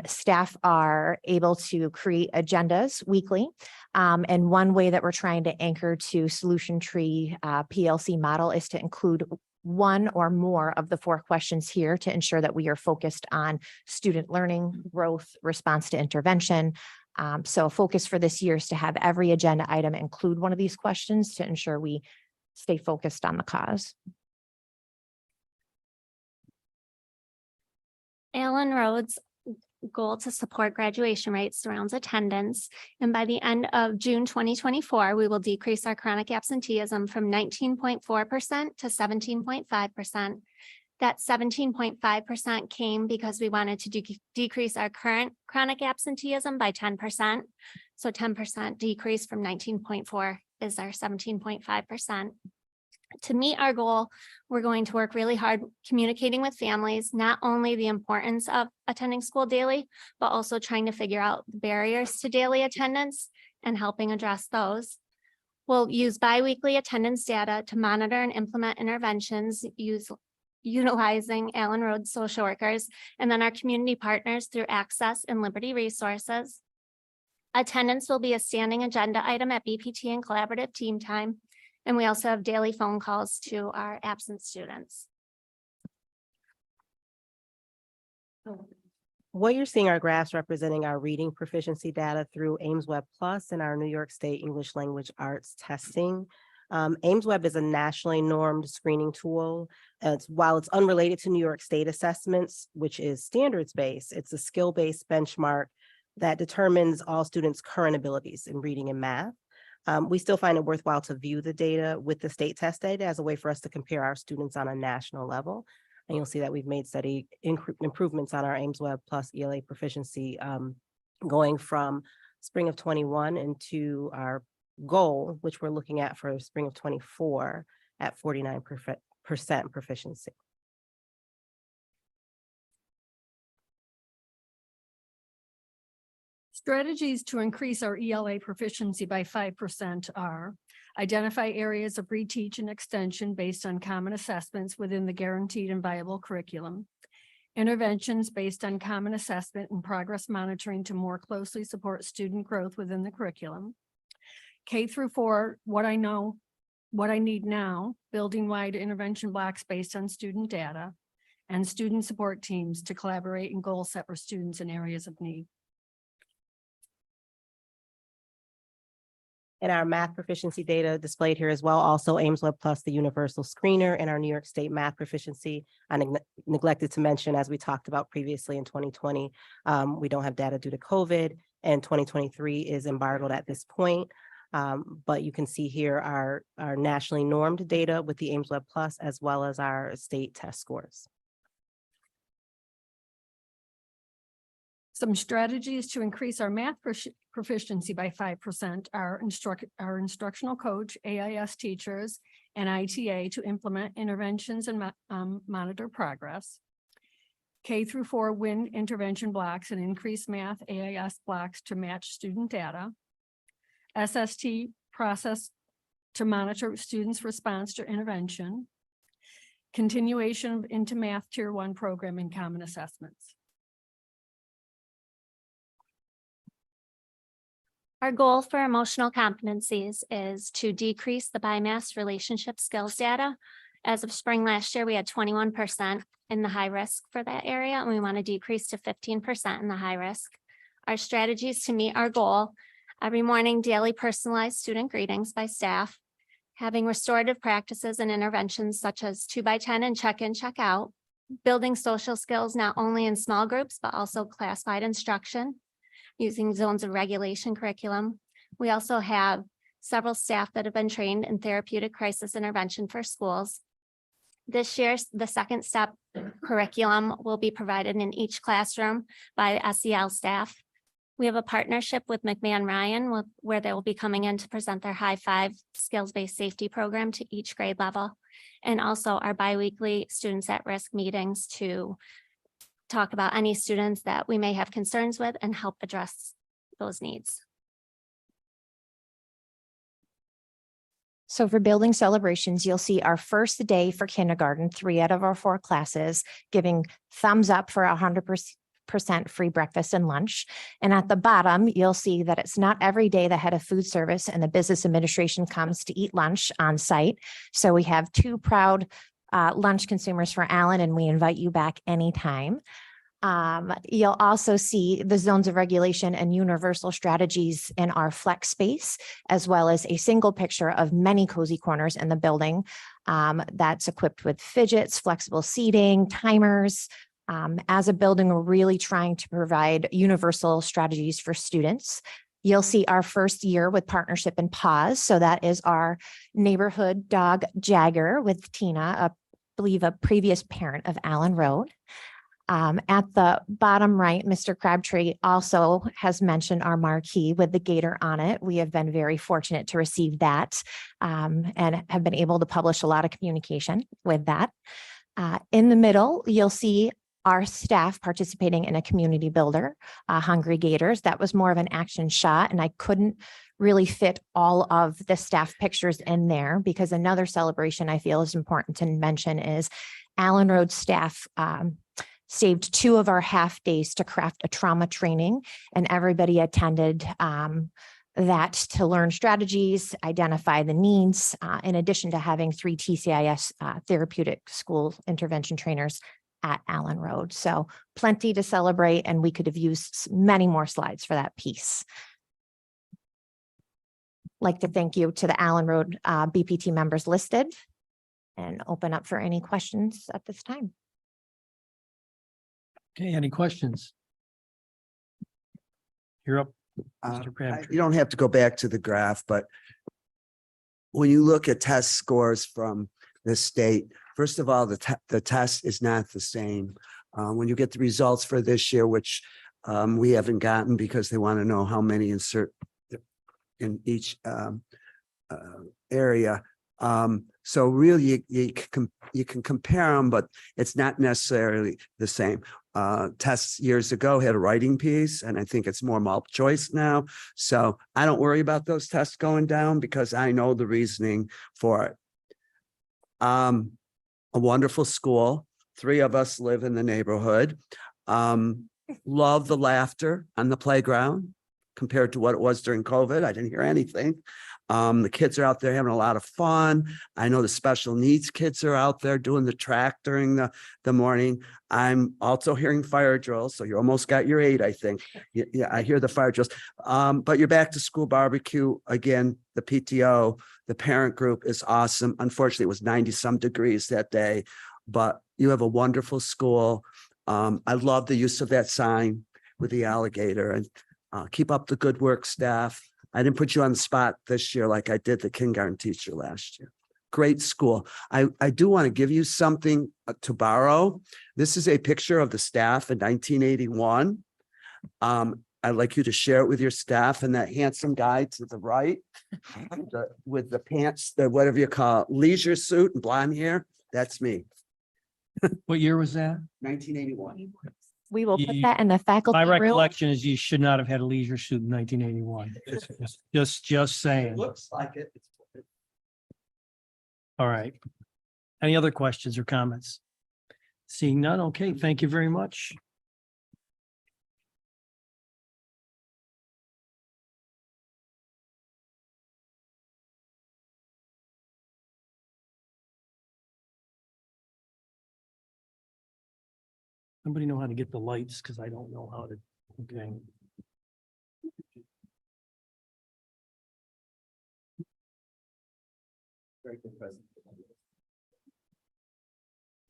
Staff are able to create agendas weekly. And one way that we're trying to anchor to Solution Tree PLC model is to include one or more of the 4 questions here to ensure that we are focused on student learning, growth, response to intervention. So a focus for this year is to have every agenda item include one of these questions to ensure we stay focused on the cause. Allen Road's goal to support graduation rates surrounds attendance. And by the end of June 2024, we will decrease our chronic absenteeism from 19.4% to 17.5%. That 17.5% came because we wanted to decrease our current chronic absenteeism by 10%. So 10% decrease from 19.4 is our 17.5%. To meet our goal, we're going to work really hard communicating with families, not only the importance of attending school daily, but also trying to figure out the barriers to daily attendance and helping address those. We'll use biweekly attendance data to monitor and implement interventions, utilizing Allen Road social workers, and then our community partners through Access and Liberty Resources. Attendance will be a standing agenda item at BPT and collaborative team time. And we also have daily phone calls to our absent students. What you're seeing are graphs representing our reading proficiency data through AIMSweb Plus and our New York State English Language Arts testing. AIMSweb is a nationally normed screening tool. While it's unrelated to New York State assessments, which is standards-based, it's a skill-based benchmark that determines all students' current abilities in reading and math. We still find it worthwhile to view the data with the state test data as a way for us to compare our students on a national level. And you'll see that we've made steady improvements on our AIMSweb Plus ELA proficiency going from spring of 21 into our goal, which we're looking at for spring of 24 at 49% proficiency. Strategies to increase our ELA proficiency by 5% are identify areas of reteach and extension based on common assessments within the guaranteed and viable curriculum, interventions based on common assessment and progress monitoring to more closely support student growth within the curriculum, K through 4, what I know, what I need now, building wide intervention blocks based on student data, and student support teams to collaborate and goal set for students in areas of need. And our math proficiency data displayed here as well, also AIMSweb Plus, the universal screener, and our New York State math proficiency. I neglected to mention, as we talked about previously in 2020, we don't have data due to COVID, and 2023 is embargoed at this point. But you can see here our nationally normed data with the AIMSweb Plus, as well as our state test scores. Some strategies to increase our math proficiency by 5% are our instructional coach, AIS teachers, and ITA to implement interventions and monitor progress. K through 4 win intervention blocks and increase math AIS blocks to match student data. SST process to monitor students' response to intervention. Continuation into math tier 1 program and common assessments. Our goal for emotional competencies is to decrease the BIMAS relationship skills data. As of spring last year, we had 21% in the high risk for that area, and we want to decrease to 15% in the high risk. Our strategies to meet our goal: every morning, daily personalized student greetings by staff, having restorative practices and interventions such as 2x10 and check-in, check-out, building social skills not only in small groups, but also class-wide instruction, using zones of regulation curriculum. We also have several staff that have been trained in therapeutic crisis intervention for schools. This year, the second step curriculum will be provided in each classroom by SEL staff. We have a partnership with McMahon Ryan where they will be coming in to present their high 5 skills-based safety program to each grade level. And also our biweekly students at risk meetings to talk about any students that we may have concerns with and help address those needs. So for building celebrations, you'll see our first day for kindergarten, 3 out of our 4 classes, giving thumbs up for 100% free breakfast and lunch. And at the bottom, you'll see that it's not every day the head of food service and the business administration comes to eat lunch on site. So we have 2 proud lunch consumers for Allen, and we invite you back anytime. You'll also see the zones of regulation and universal strategies in our flex space, as well as a single picture of many cozy corners in the building that's equipped with fidgets, flexible seating, timers, As a building, we're really trying to provide universal strategies for students. You'll see our first year with partnership and pause. So that is our neighborhood dog Jagger with Tina, I believe a previous parent of Allen Road. At the bottom right, Mr. Crabtree also has mentioned our marquee with the gator on it. We have been very fortunate to receive that and have been able to publish a lot of communication with that. In the middle, you'll see our staff participating in a community builder, Hungry Gators. That was more of an action shot, and I couldn't really fit all of the staff pictures in there because another celebration I feel is important to mention is Allen Road staff saved 2 of our half days to craft a trauma training, and everybody attended that to learn strategies, identify the needs, in addition to having 3 TCIS therapeutic school intervention trainers at Allen Road. So plenty to celebrate, and we could have used many more slides for that piece. Like to thank you to the Allen Road BPT members listed and open up for any questions at this time. Okay, any questions? You're up, Mr. Crabtree. You don't have to go back to the graph, but when you look at test scores from the state, first of all, the test is not the same. When you get the results for this year, which we haven't gotten because they want to know how many insert in each area. So really, you can compare them, but it's not necessarily the same. Tests years ago had a writing piece, and I think it's more multiple choice now. So I don't worry about those tests going down because I know the reasoning for it. A wonderful school. 3 of us live in the neighborhood. Love the laughter on the playground compared to what it was during COVID. I didn't hear anything. The kids are out there having a lot of fun. I know the special needs kids are out there doing the track during the morning. I'm also hearing fire drills. So you almost got your 8, I think. Yeah, I hear the fire drills. But you're back to school barbecue. Again, the PTO, the parent group is awesome. Unfortunately, it was 90 some degrees that day, but you have a wonderful school. I love the use of that sign with the alligator, and keep up the good work, staff. I didn't put you on the spot this year like I did the kindergarten teacher last year. Great school. I do want to give you something to borrow. This is a picture of the staff in 1981. I'd like you to share it with your staff, and that handsome guy to the right with the pants, the whatever you call it, leisure suit and blonde hair. That's me. What year was that? 1981. We will put that in the faculty My room. recollection is you should not have had a leisure suit in 1981. Just saying. Looks like it. All right. Any other questions or comments? Seeing none. Okay, thank you very much. Somebody know how to get the lights, because I don't know how to. Okay.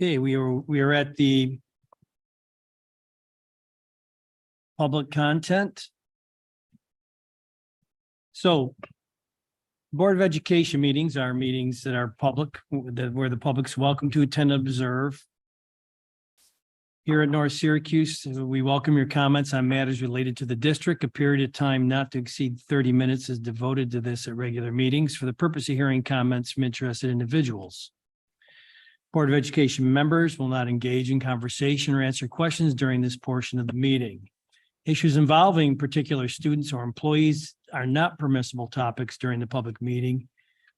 Okay, we are at the public content. So Board of Education meetings are meetings that are public, where the public's welcome to attend and observe. Here at North Syracuse, we welcome your comments on matters related to the district. A period of time not to exceed 30 minutes is devoted to this at regular meetings for the purpose of hearing comments from interested individuals. Board of Education members will not engage in conversation or answer questions during this portion of the meeting. Issues involving particular students or employees are not permissible topics during the public meeting.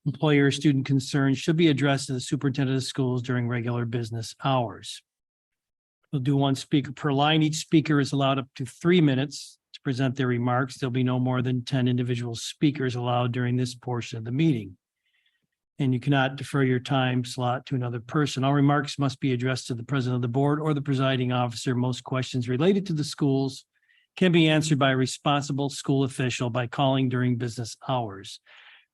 Employer or student concerns should be addressed to the superintendent of schools during regular business hours. We'll do 1 speaker per line. Each speaker is allowed up to 3 minutes to present their remarks. There'll be no more than 10 individual speakers allowed during this portion of the meeting. And you cannot defer your time slot to another person. All remarks must be addressed to the president of the board or the presiding officer. Most questions related to the schools can be answered by a responsible school official by calling during business hours.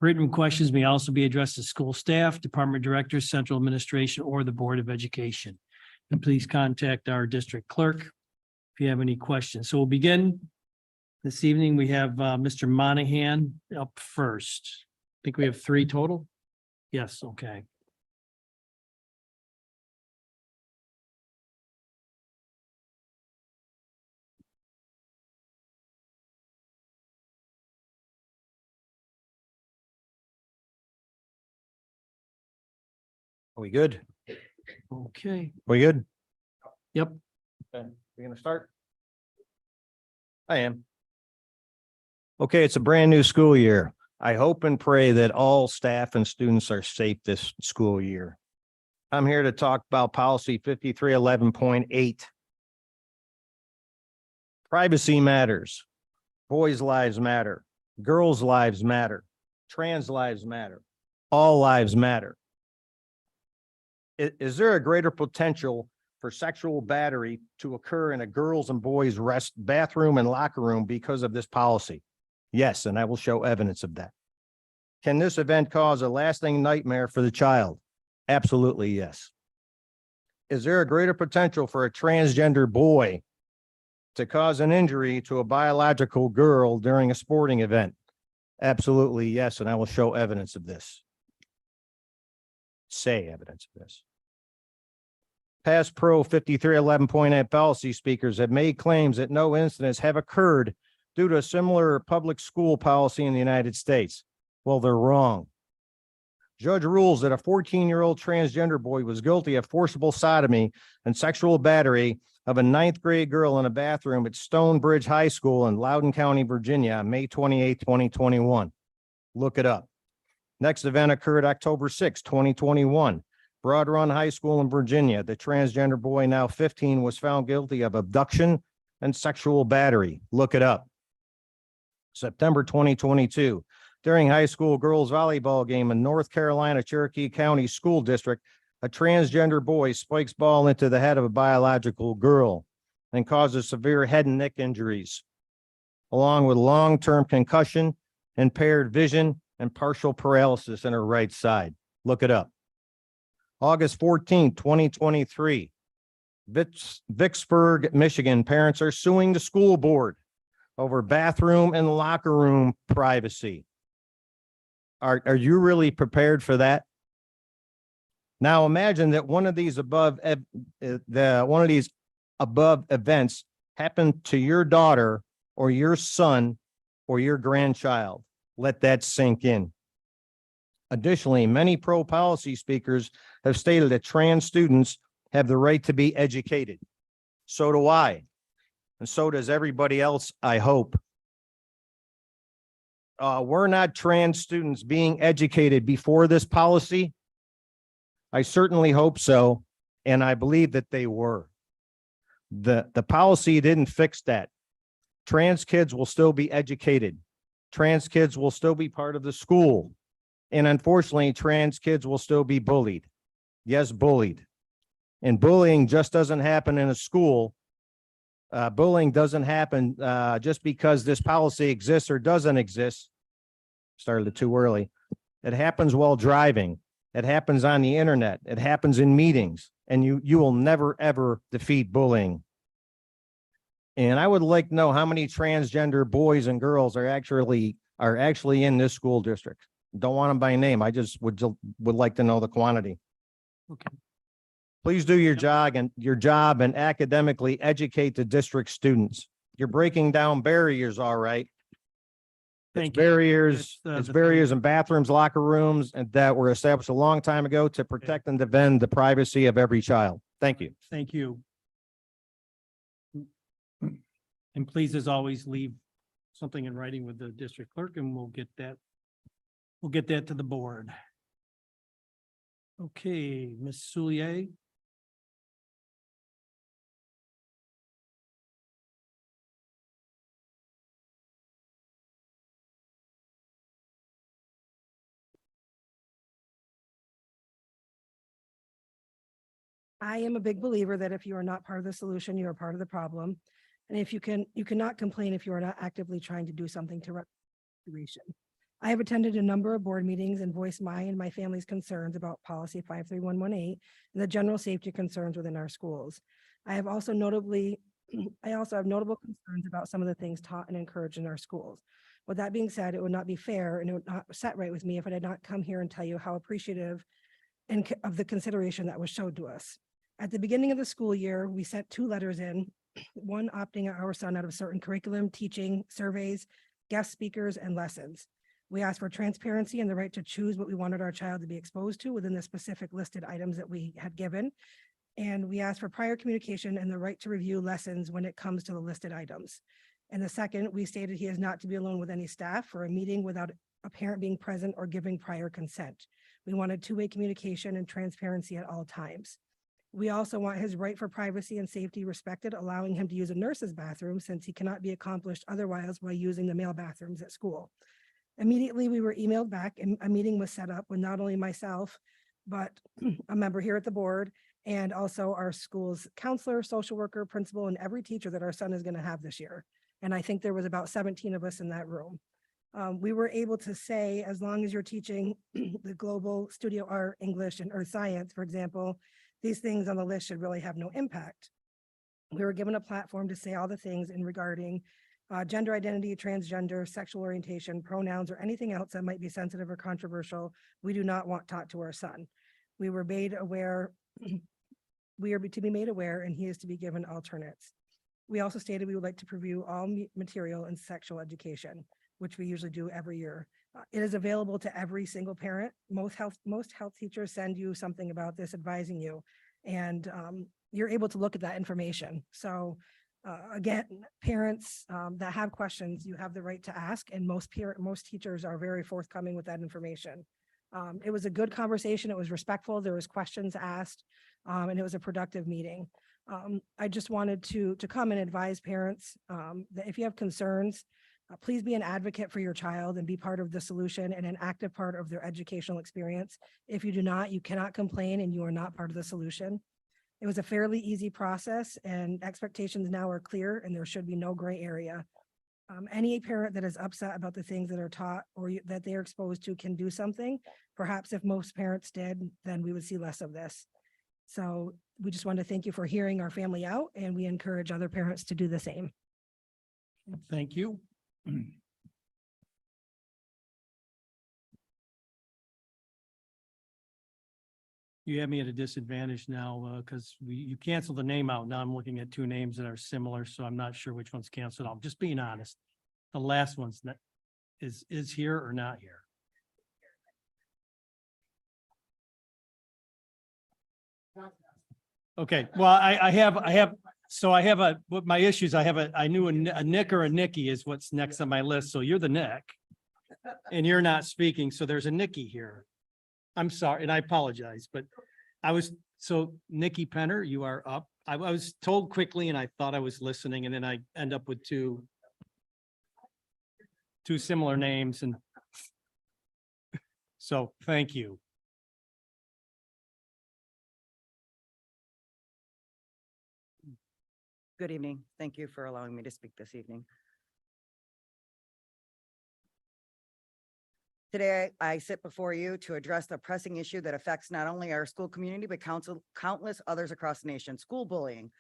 Written questions may also be addressed to school staff, department directors, central administration, or the Board of Education. And please contact our district clerk if you have any questions. So we'll begin this evening. We have Mr. Monahan up first. I think we have 3 total. Yes, okay. Are we good? Okay, We good? yep. Okay, we gonna start? I am. Okay, it's a brand new school year. I hope and pray that all staff and students are safe this school year. I'm here to talk about policy 5311.8. Privacy matters. Boys' lives matter. Girls' lives matter. Trans lives matter. All lives matter. Is there a greater potential for sexual battery to occur in a girls' and boys' rest bathroom and locker room because of this policy? Yes, and I will show evidence of that. Can this event cause a lasting nightmare for the child? Absolutely, yes. Is there a greater potential for a transgender boy to cause an injury to a biological girl during a sporting event? Absolutely, yes, and I will show evidence of this. Say evidence of this. Past Pro 5311.8 policy speakers have made claims that no incidents have occurred due to a similar public school policy in the United States. Well, they're wrong. Judge rules that a 14-year-old transgender boy was guilty of forcible sodomy and sexual battery of a 9th grade girl in a bathroom at Stonebridge High School in Loudoun County, Virginia, on May 28, 2021. Look it up. Next event occurred October 6, 2021. Broad Run High School in Virginia. The transgender boy, now 15, was found guilty of abduction and sexual battery. Look it up. September 2022. During high school girls volleyball game in North Carolina, Cherokee County School District, a transgender boy spikes ball into the head of a biological girl and causes severe head and neck injuries, along with long-term concussion, impaired vision, and partial paralysis in her right side. Look it up. August 14, 2023, Vicksburg, Michigan. Parents are suing the school board over bathroom and locker room privacy. Are you really prepared for that? Now imagine that one of these above events happened to your daughter or your son or your grandchild. Let that sink in. Additionally, many pro-policy speakers have stated that trans students have the right to be educated. So do I. And so does everybody else, I hope. Were not trans students being educated before this policy? I certainly hope so, and I believe that they were. The policy didn't fix that. Trans kids will still be educated. Trans kids will still be part of the school. And unfortunately, trans kids will still be bullied. Yes, bullied. And bullying just doesn't happen in a school. Bullying doesn't happen just because this policy exists or doesn't exist. Started it too early. It happens while driving. It happens on the internet. It happens in meetings. And you will never, ever defeat bullying. And I would like to know how many transgender boys and girls are actually in this school district. Don't want them by name. I just would like to know the quantity. Okay. Please do your job and academically educate the district students. You're breaking down barriers, all right. Thank you. Barriers, That's, it's the barriers thing. in bathrooms, locker rooms, and that were established a long time ago to protect and defend the privacy of every child. Thank you. Thank you. And please, as always, leave something in writing with the district clerk and we'll get that to the board. Okay, Ms. Soulier. I am a big believer that if you are not part of the solution, you are part of the problem. And if you cannot complain if you are not actively trying to do something to restoration. I have attended a number of board meetings and voiced my and my family's concerns about policy 53118 and the general safety concerns within our schools. I have also I also have notable concerns about some of the things taught and encouraged in our schools. With that being said, it would not be fair and it would not set right with me if I did not come here and tell you how appreciative of the consideration that was showed to us. At the beginning of the school year, we sent 2 letters in, one opting our son out of certain curriculum, teaching, surveys, guest speakers, and lessons. We asked for transparency and the right to choose what we wanted our child to be exposed to within the specific listed items that we had given. And we asked for prior communication and the right to review lessons when it comes to the listed items. And the second, we stated he is not to be alone with any staff for a meeting without a parent being present or giving prior consent. We wanted 2-way communication and transparency at all times. We also want his right for privacy and safety respected, allowing him to use a nurse's bathroom since he cannot be accomplished otherwise while using the male bathrooms at school. Immediately, we were emailed back and a meeting was set up with not only myself, but a member here at the board and also our school's counselor, social worker, principal, and every teacher that our son is going to have this year. And I think there was about 17 of us in that room. We were able to say, as long as you're teaching the global studio art, English, and earth science, for example, these things on the list should really have no impact. We were given a platform to say all the things in regarding gender identity, transgender, sexual orientation, pronouns, or anything else that might be sensitive or controversial, we do not want taught to our son. We were made aware, we are to be made aware, and he is to be given alternates. We also stated we would like to review all material in sexual education, which we usually do every year. It is available to every single parent. Most health teachers send you something about this, advising you, and you're able to look at that information. So again, parents that have questions, you have the right to ask, and most teachers are very forthcoming with that information. It was a good conversation. It was respectful. There was questions asked, and it was a productive meeting. I just wanted to come and advise parents that if you have concerns, please be an advocate for your child and be part of the solution and an active part of their educational experience. If you do not, you cannot complain and you are not part of the solution. It was a fairly easy process and expectations now are clear and there should be no gray area. Any parent that is upset about the things that are taught or that they are exposed to can do something. Perhaps if most parents did, then we would see less of this. So we just want to thank you for hearing our family out, and we encourage other parents to do the same. Thank you. You have me at a disadvantage now because you canceled the name out. Now I'm looking at 2 names that are similar, so I'm not sure which one's canceled. I'm just being honest. The last one's not is here or not here. Okay, well, I have what my issues, I knew a Nick or a Nikki is what's next on my list. So you're the Nick and you're not speaking. So there's a Nikki here. I'm sorry, and I apologize, but so Nikki Penner, you are up. I was told quickly and I thought I was listening, and then I end up with two similar names. And so thank you. Good evening. Thank you for allowing me to speak this evening. Today, I sit before you to address the pressing issue that affects not only our school community, but countless others across the nation: school bullying.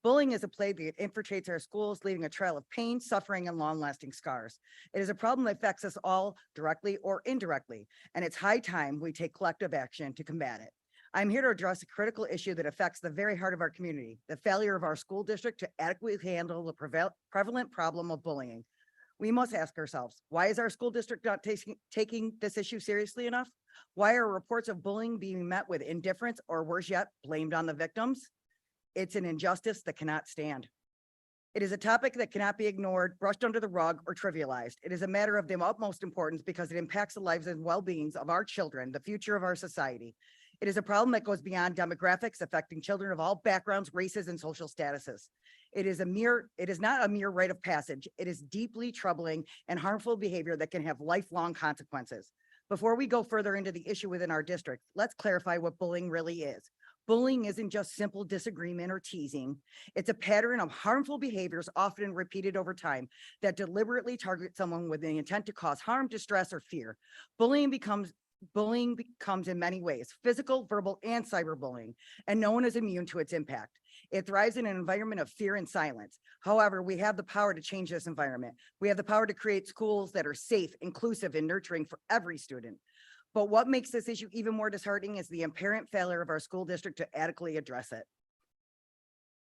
Bullying is a plague that infiltrates our schools, leaving a trail of pain, suffering, and long-lasting scars. It is a problem that affects us all directly or indirectly, and it's high time we take collective action to combat it. I'm here to address a critical issue that affects the very heart of our community: the failure of our school district to adequately handle the prevalent problem of bullying. We must ask ourselves, why is our school district not taking this issue seriously enough? Why are reports of bullying being met with indifference, or worse yet, blamed on the victims? It's an injustice that cannot stand. It is a topic that cannot be ignored, brushed under the rug, or trivialized. It is a matter of the utmost importance because it impacts the lives and well-beings of our children, the future of our society. It is a problem that goes beyond demographics, affecting children of all backgrounds, races, and social statuses. It is not a mere rite of passage. It is deeply troubling and harmful behavior that can have lifelong consequences. Before we go further into the issue within our district, let's clarify what bullying really is. Bullying isn't just simple disagreement or teasing. It's a pattern of harmful behaviors often repeated over time that deliberately target someone with the intent to cause harm, distress, or fear. Bullying becomes in many ways, physical, verbal, and cyberbullying, and no one is immune to its impact. It thrives in an environment of fear and silence. However, we have the power to change this environment. We have the power to create schools that are safe, inclusive, and nurturing for every student. But what makes this issue even more disheartening is the apparent failure of our school district to adequately address it.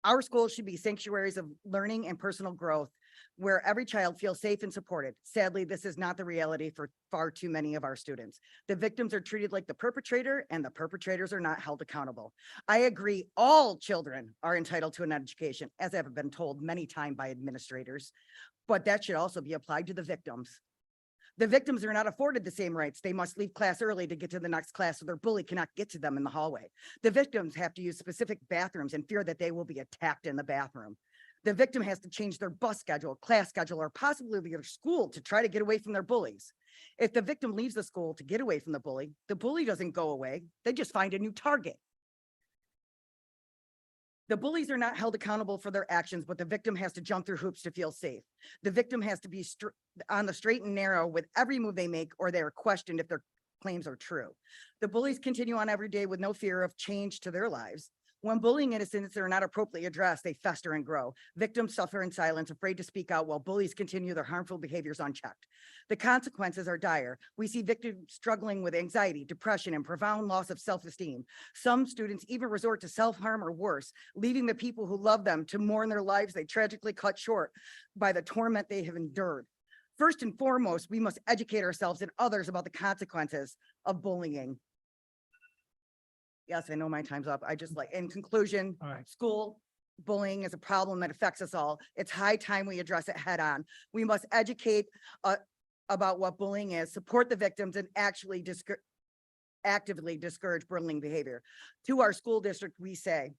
Our schools should be sanctuaries of learning and personal growth where every child feels safe and supported. Sadly, this is not the reality for far too many of our students. The victims are treated like the perpetrator and the perpetrators are not held accountable. I agree, all children are entitled to an education, as I've been told many times by administrators, but that should also be applied to the victims. The victims are not afforded the same rights. They must leave class early to get to the next class so their bully cannot get to them in the hallway. The victims have to use specific bathrooms and fear that they will be attacked in the bathroom. The victim has to change their bus schedule, class schedule, or possibly their school to try to get away from their bullies. If the victim leaves the school to get away from the bully doesn't go away. They just find a new target. The bullies are not held accountable for their actions, but the victim has to jump through hoops to feel safe. The victim has to be on the straight and narrow with every move they make, or they are questioned if their claims are true. The bullies continue on every day with no fear of change to their lives. When bullying incidents are not appropriately addressed, they fester and grow. Victims suffer in silence, afraid to speak out, while bullies continue their harmful behaviors unchecked. The consequences are dire. We see victims struggling with anxiety, depression, and profound loss of self-esteem. Some students even resort to self-harm or worse, leaving the people who love them to mourn their lives they tragically cut short by the torment they have endured. First and foremost, we must educate ourselves and others about the consequences of bullying. Yes, I know my time's up. In conclusion, All right. school bullying is a problem that affects us all. It's high time we address it head on. We must educate about what bullying is, support the victims, and actually actively discourage bullying behavior. To our school district, we say,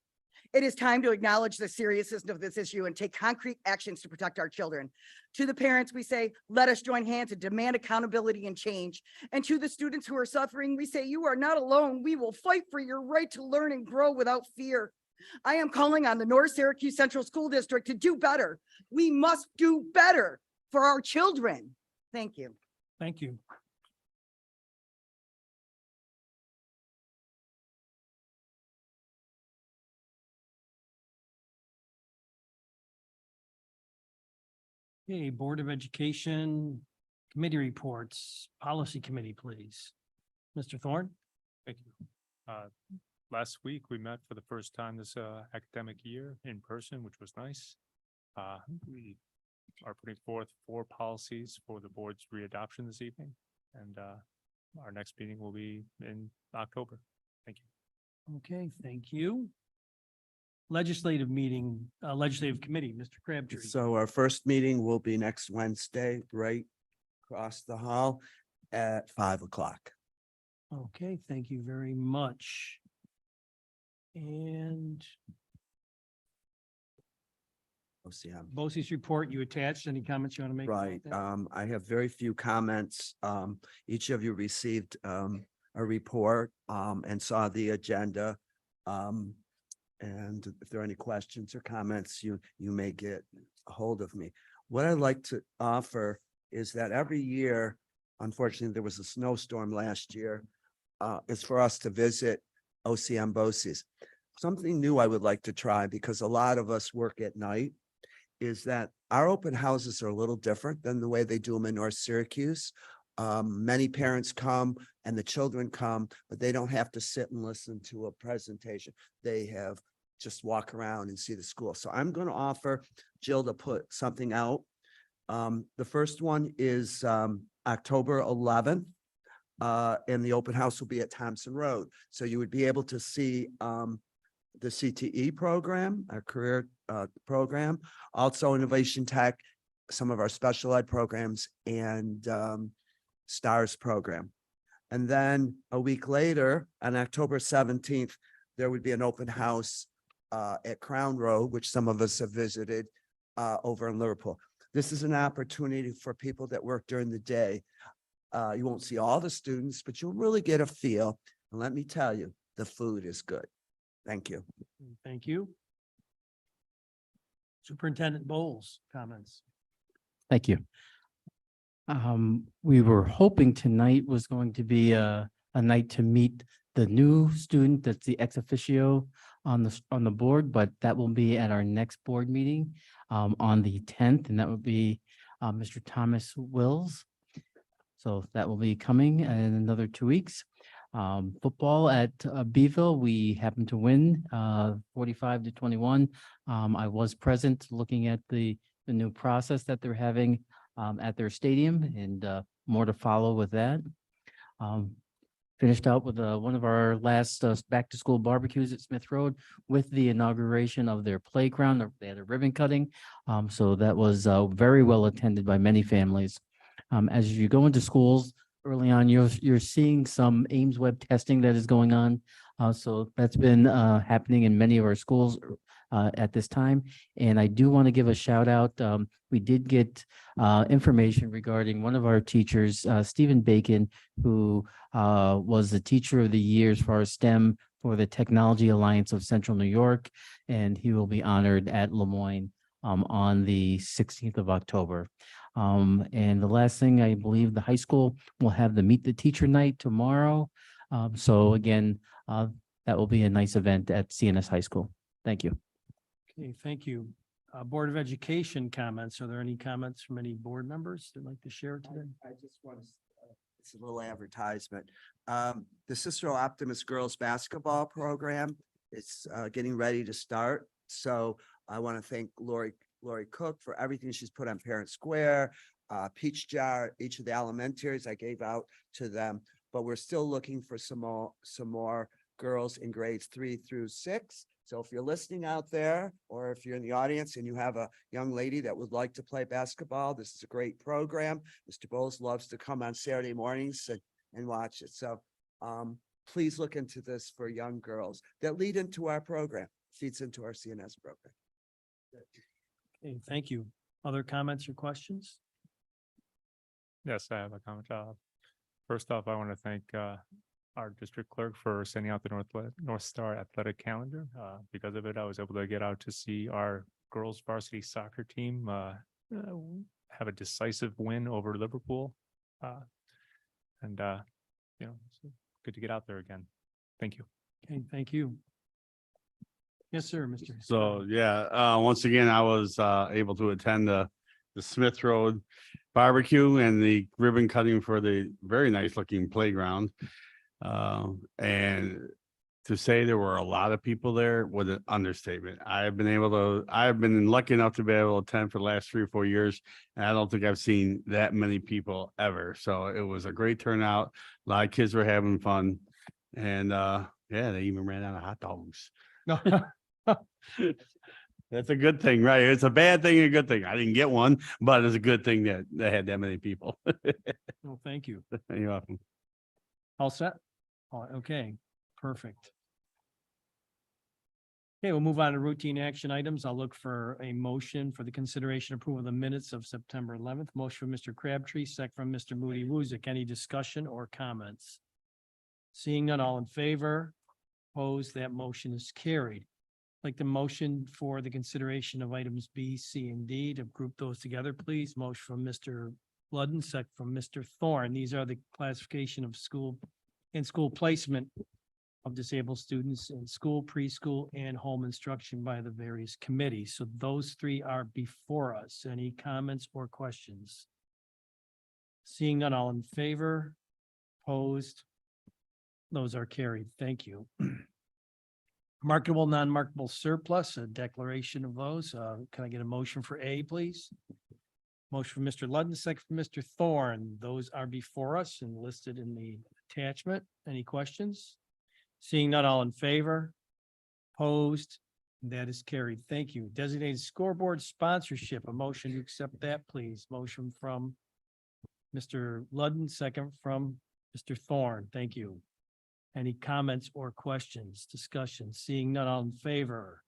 it is time to acknowledge the seriousness of this issue and take concrete actions to protect our children. To the parents, we say, let us join hands and demand accountability and change. And to the students who are suffering, we say, you are not alone. We will fight for your right to learn and grow without fear. I am calling on the North Syracuse Central School District to do better. We must do better for our children. Thank you. Thank you. Okay, Board of Education Committee reports, Policy Committee, please. Mr. Thorne? Thank you. Last week, we met for the first time this academic year in person, which was nice. We are putting forth 4 policies for the board's readoption this evening, and our next meeting will be in October. Thank you. Okay, thank you. Legislative Committee, Mr. Crabtree. So our first meeting will be next Wednesday, right across the hall at 5 o'clock. Okay, thank you very much. And BOCES report you attached. Any comments you want to make? about Right. that? I have very few comments. Each of you received a report and saw the agenda. And if there are any questions or comments, you may get a hold of me. What I'd like to offer is that every year, unfortunately, there was a snowstorm last year, is for us to visit OCM BOCES. Something new I would like to try, because a lot of us work at night, is that our open houses are a little different than the way they do them in North Syracuse. Many parents come and the children come, but they don't have to sit and listen to a presentation. They have just walk around and see the school. So I'm going to offer Jill to put something out. The first one is October 11th. And the open house will be at Thompson Road. So you would be able to see the CTE program, our career program, also Innovation Tech, some of our special ed programs, and STARS program. And then a week later, on October 17th, there would be an open house at Crown Road, which some of us have visited over in Liverpool. This is an opportunity for people that work during the day. You won't see all the students, but you'll really get a feel. And let me tell you, the food is good. Thank you. Thank you. Superintendent Bowles, comments. Thank you. We were hoping tonight was going to be a night to meet the new student that's the ex officio on the board, but that will be at our next board meeting on the 10th, and that would be Mr. Thomas Wills. So that will be coming in another 2 weeks. Football at Beeville, we happened to win 45-21. I was present looking at the new process that they're having at their stadium, and more to follow with that. Finished out with one of our last back to school barbecues at Smith Road with the inauguration of their playground. They had a ribbon cutting. So that was very well attended by many families. As you go into schools early on, you're seeing some Ames Web testing that is going on. So that's been happening in many of our schools at this time. And I do want to give a shout out. We did get information regarding one of our teachers, Stephen Bacon, who was the teacher of the year as far as STEM for the Technology Alliance of Central New York. And he will be honored at Lemoyne on the 16th of October. And the last thing, I believe the high school will have the Meet the Teacher Night tomorrow. So again, that will be a nice event at CNS High School. Thank you. Okay, thank you. Board of Education comments. Are there any comments from any board members that'd like to share today? I just want to, it's a little advertisement. The Cicero Optimist Girls Basketball Program is getting ready to start. So I want to thank Lori Cook for everything she's put on Parent Square, Peach Jar, each of the elementaries I gave out to them. But we're still looking for some more girls in grades 3 through 6. So if you're listening out there, or if you're in the audience and you have a young lady that would like to play basketball, this is a great program. Mr. Bowles loves to come on Saturday mornings and watch it. So please look into this for young girls that lead into our program, feeds into our CNS program. Okay, thank you. Other comments or questions? Yes, I have a comment. First off, I want to thank our district clerk for sending out the North Star athletic calendar. Because of it, I was able to get out to see our girls varsity soccer team have a decisive win over Liverpool. And it's good to get out there again. Thank you. Okay, thank you. Yes, sir, Mr. So, yeah, once again, I was able to attend the Smith Road barbecue and the ribbon cutting for the very nice looking playground. And to say there were a lot of people there was an understatement. I've been lucky enough to be able to attend for the last 3 or 4 years, and I don't think I've seen that many people ever. So it was a great turnout. A lot of kids were having fun, and yeah, they even ran out of hot dogs. That's a good thing, right? It's a bad thing, a good thing. I didn't get one, but it's a good thing that they had that many people. Well, thank you. You're welcome. All set? Okay, perfect. Okay, we'll move on to routine action items. I'll look for a motion for the consideration approval of the minutes of September 11th. Motion from Mr. Crabtree, second from Mr. Moody Woosick. Any discussion or comments? Seeing none, all in favor? Opposed, that motion is carried. Like the motion for the consideration of items B, C, and D to group those together, please. Motion from Mr. Ludden, second from Mr. Thorne. These are the classification of school and school placement of disabled students in school, preschool, and home instruction by the various committees. So those 3 are before us. Any comments or questions? Seeing none, all in favor? Opposed? Those are carried. Thank you. Marketable, non-marketable surplus, a declaration of those. Can I get a motion for A, please? Motion from Mr. Ludden, second from Mr. Thorne. Those are before us and listed in the attachment. Any questions? Seeing none, all in favor? Opposed? That is carried. Thank you. Designated scoreboard sponsorship, a motion to accept that, please. Motion from Mr. Ludden, second from Mr. Thorne. Thank you. Any comments or questions, discussion? Seeing none, all in favor?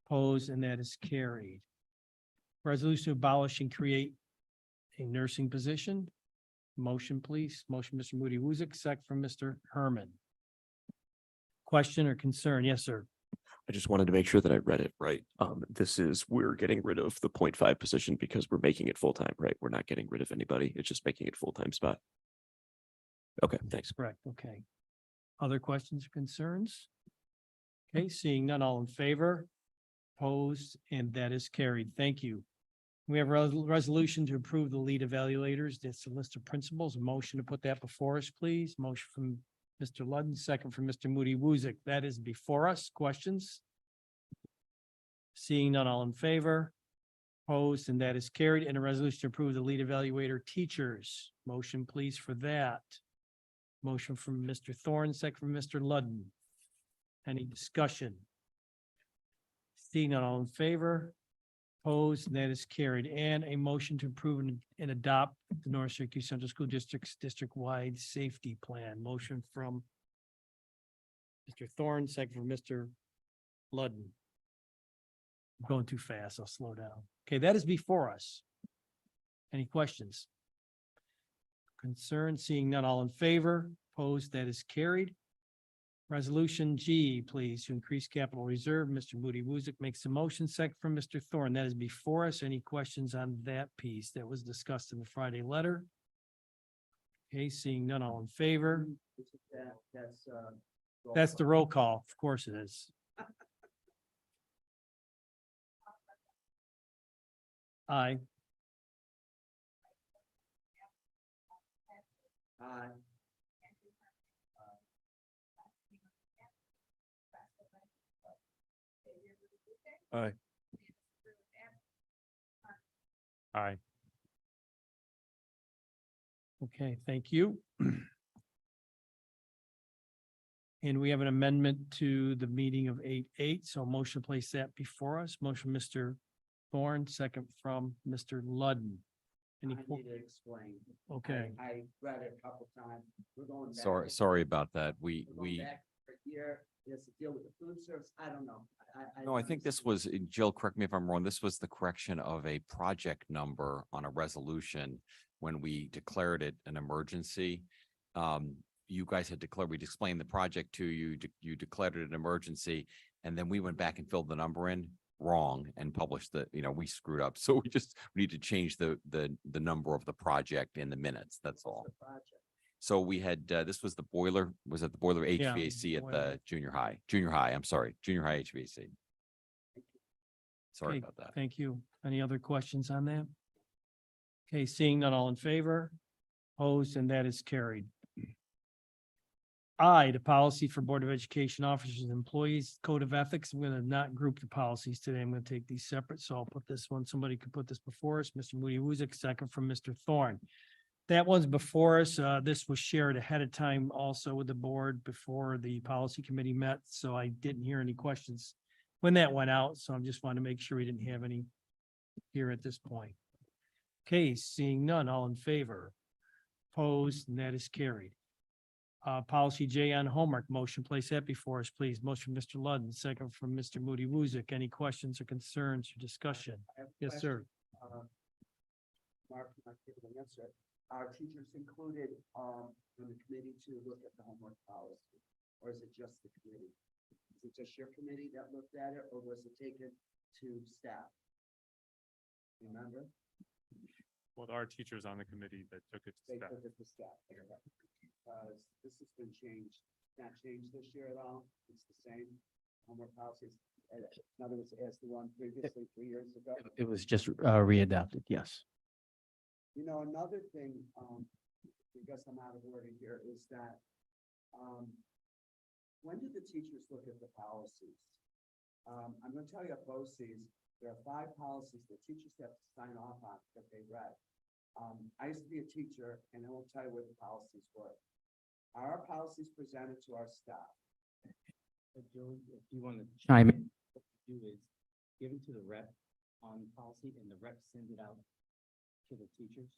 Opposed, and that is carried. Resolution to abolish and create a nursing position. Motion, please. Motion, Mr. Moody Woosick, second from Mr. Herman. Question or concern? Yes, sir. I just wanted to make sure that I read it right. This is, we're getting rid of the 0.5 position because we're making it full-time, right? We're not getting rid of anybody. It's just making it full-time spot. Okay, thanks. Correct. Okay. Other questions or concerns? Okay, seeing none, all in favor, opposed, and that is carried. Thank you. We have a resolution to approve the lead evaluators. That's a list of principals. A motion to put that before us, please. Motion from Mr. Ludden, second from Mr. Moody Woosick. That is before us. Questions? Seeing none, all in favor, opposed, and that is carried. And a resolution to approve the lead evaluator teachers. Motion, please, for that. Motion from Mr. Thorne, second from Mr. Ludden. Any discussion? Seeing none, all in favor, opposed, and that is carried. And a motion to approve and adopt the North Syracuse Central School District's district-wide safety plan. Motion from Mr. Thorne, second from Mr. Ludden. I'm going too fast. I'll slow down. Okay, that is before us. Any questions? Concern, seeing none, all in favor, opposed, that is carried. Resolution G, please, to increase capital reserve. Mr. Moody Woosick makes a motion, second from Mr. Thorne. That is before us. Any questions on that piece that was discussed in the Friday letter? Okay, seeing none, all in favor. That's the roll call. Of course it is. Aye. Aye. Aye. Aye. Okay, thank you. And we have an amendment to the meeting of 8-8, so motion to place that before us. Motion, Mr. Thorne, second from Mr. Ludden. I Any, need to explain. okay, I read it a couple times. We're going back. Sorry about that. We Back for a year. It has to deal with the food service. I don't know. no, I think this was, Jill, correct me if I'm wrong, this was the correction of a project number on a resolution when we declared it an emergency. You guys had declared, we'd explained the project to you, you declared it an emergency, and then we went back and filled the number in wrong and published the, we screwed up. So we need to change the number of the project in the minutes. That's all. So we had, this was the boiler, was it the boiler Yeah, HVAC at boiler. the junior high, I'm sorry, junior high HVAC. Sorry okay, about that. thank you. Any other questions on that? Okay, seeing none, all in favor, opposed, and that is carried. I, the policy for Board of Education officers and employees, code of ethics. I'm going to not group the policies today. I'm going to take these separate. So I'll put this one, somebody could put this before us. Mr. Moody Woosick, second from Mr. Thorne. That one's before us. This was shared ahead of time also with the board before the policy committee met. So I didn't hear any questions when that went out. So I just want to make sure we didn't have any here at this point. Okay, seeing none, all in favor, opposed, and that is carried. Policy J on homework, motion, place that before us, please. Motion, Mr. Ludden, second from Mr. Moody Woosick. Any questions or concerns or discussion? Yes, sir. Mark, not able to answer it. Are teachers included in the committee to look at the homework policy? Or is it just the committee? Is it just your committee that looked at it, or was it taken to staff? Remember? Well, there are teachers on the committee that took it to They staff. took it to staff. This has been changed, not changed this year at all. It's the same homework policies. In other words, as the one previously 3 years ago. It was just readopted, yes. You know, another thing, I guess I'm out of order here, is that when did the teachers look at the policies? I'm going to tell you at BOCES, there are 5 policies that teachers have to sign off on that they read. I used to be a teacher, and I won't tell you what the policies were. Are our policies presented to our staff? If you want to chime in, what you do is give it to the rep on policy, and the rep sends it out to the teachers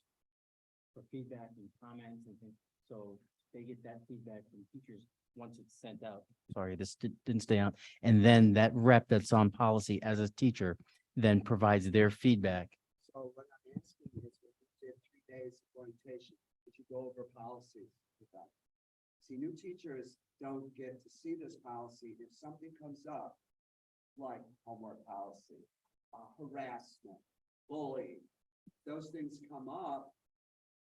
for feedback and comments and things. So they get that feedback from teachers once it's sent out. Sorry, this didn't stay on. And then that rep that's on policy as a teacher then provides their feedback. So what I'm asking is, if you did 3 days of orientation, did you go over policies with them? See, new teachers don't get to see this policy. If something comes up like homework policy, harassment, bullying. Those things come up,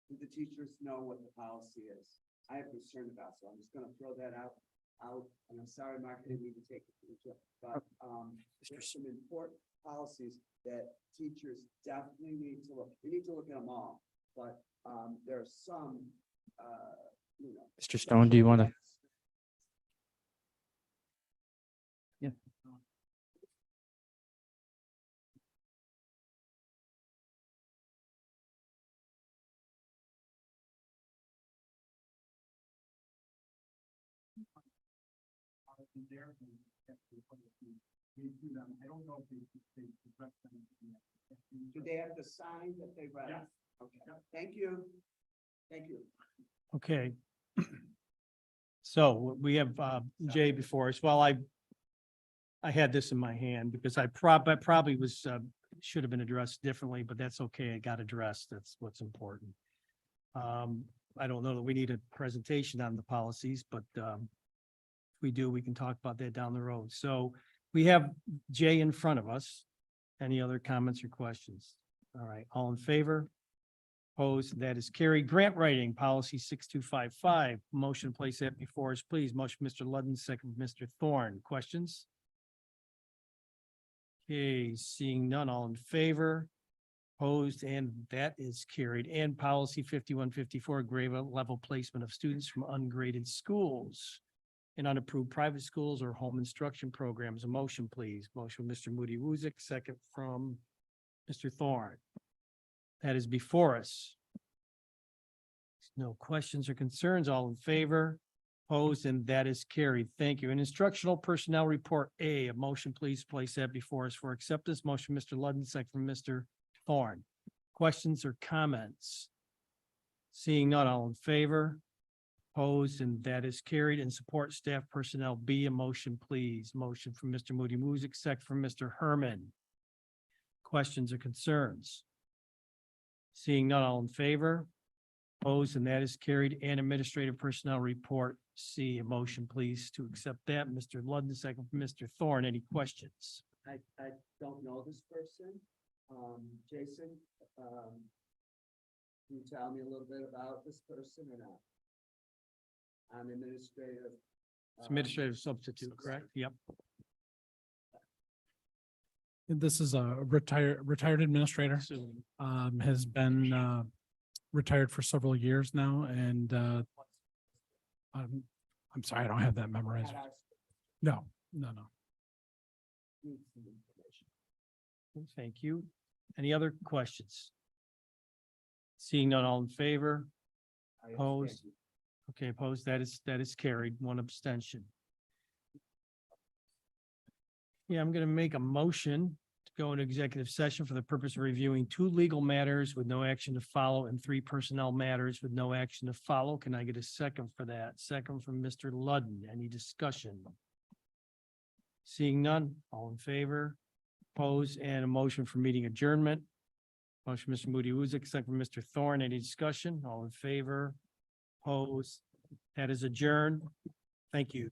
do the teachers know what the policy is? I have concern about, so I'm just gonna throw that out, and I'm sorry, Mark, I didn't mean to take it, but, there's some important policies that teachers definitely need to look, we need to look at them all, but, there are some, you know. Mr. Stone, do you want to? Yeah. Do they have the sign that they read? Okay, thank you. Thank you. Okay. So we have Jay before us. Well, I had this in my hand because I probably was, should have been addressed differently, but that's okay. It got addressed. That's what's important. I don't know that we need a presentation on the policies, but if we do, we can talk about that down the road. So we have Jay in front of us. Any other comments or questions? All right, all in favor? Opposed, that is carried. Grant writing, policy 6255. Motion to place that before us, please. Motion, Mr. Ludden, second, Mr. Thorne. Questions? Okay, seeing none, all in favor? Opposed, and that is carried. And policy 5154, grade level placement of students from ungraded schools in unapproved private schools or home instruction programs. A motion, please. Motion, Mr. Moody Wozick, second from Mr. Thorne. That is before us. No questions or concerns, all in favor, opposed, and that is carried. Thank you. An instructional personnel report A, a motion, please place that before us for acceptance. Motion, Mr. Ludden, second from Mr. Thorne. Questions or comments? Seeing none, all in favor, opposed, and that is carried. And support staff personnel B, a motion, please. Motion from Mr. Moody Muzick, second from Mr. Herman. Questions or concerns? Seeing none, all in favor, opposed, and that is carried. And administrative personnel report C, a motion, please, to accept that. Mr. Ludden, second from Mr. Thorne. Any questions? I don't know this person. Jason, can you tell me a little bit about this person or not? I'm administrative. Administrative substitute, correct? Yep. This is a retired administrator, has been retired for several years now, and I'm sorry, I don't have that memorized. No. Thank you. Any other questions? Seeing none, all in favor? Opposed? Okay, opposed, that is carried, one abstention. Yeah, I'm gonna make a motion to go into executive session for the purpose of reviewing 2 legal matters with no action to follow and 3 personnel matters with no action to follow. Can I get a second for that? Second from Mr. Ludden. Any discussion? Seeing none, all in favor? Opposed, and a motion for meeting adjournment. Motion, Mr. Moody Wozick, second from Mr. Thorne. Any discussion? All in favor? Opposed? That is adjourned. Thank you.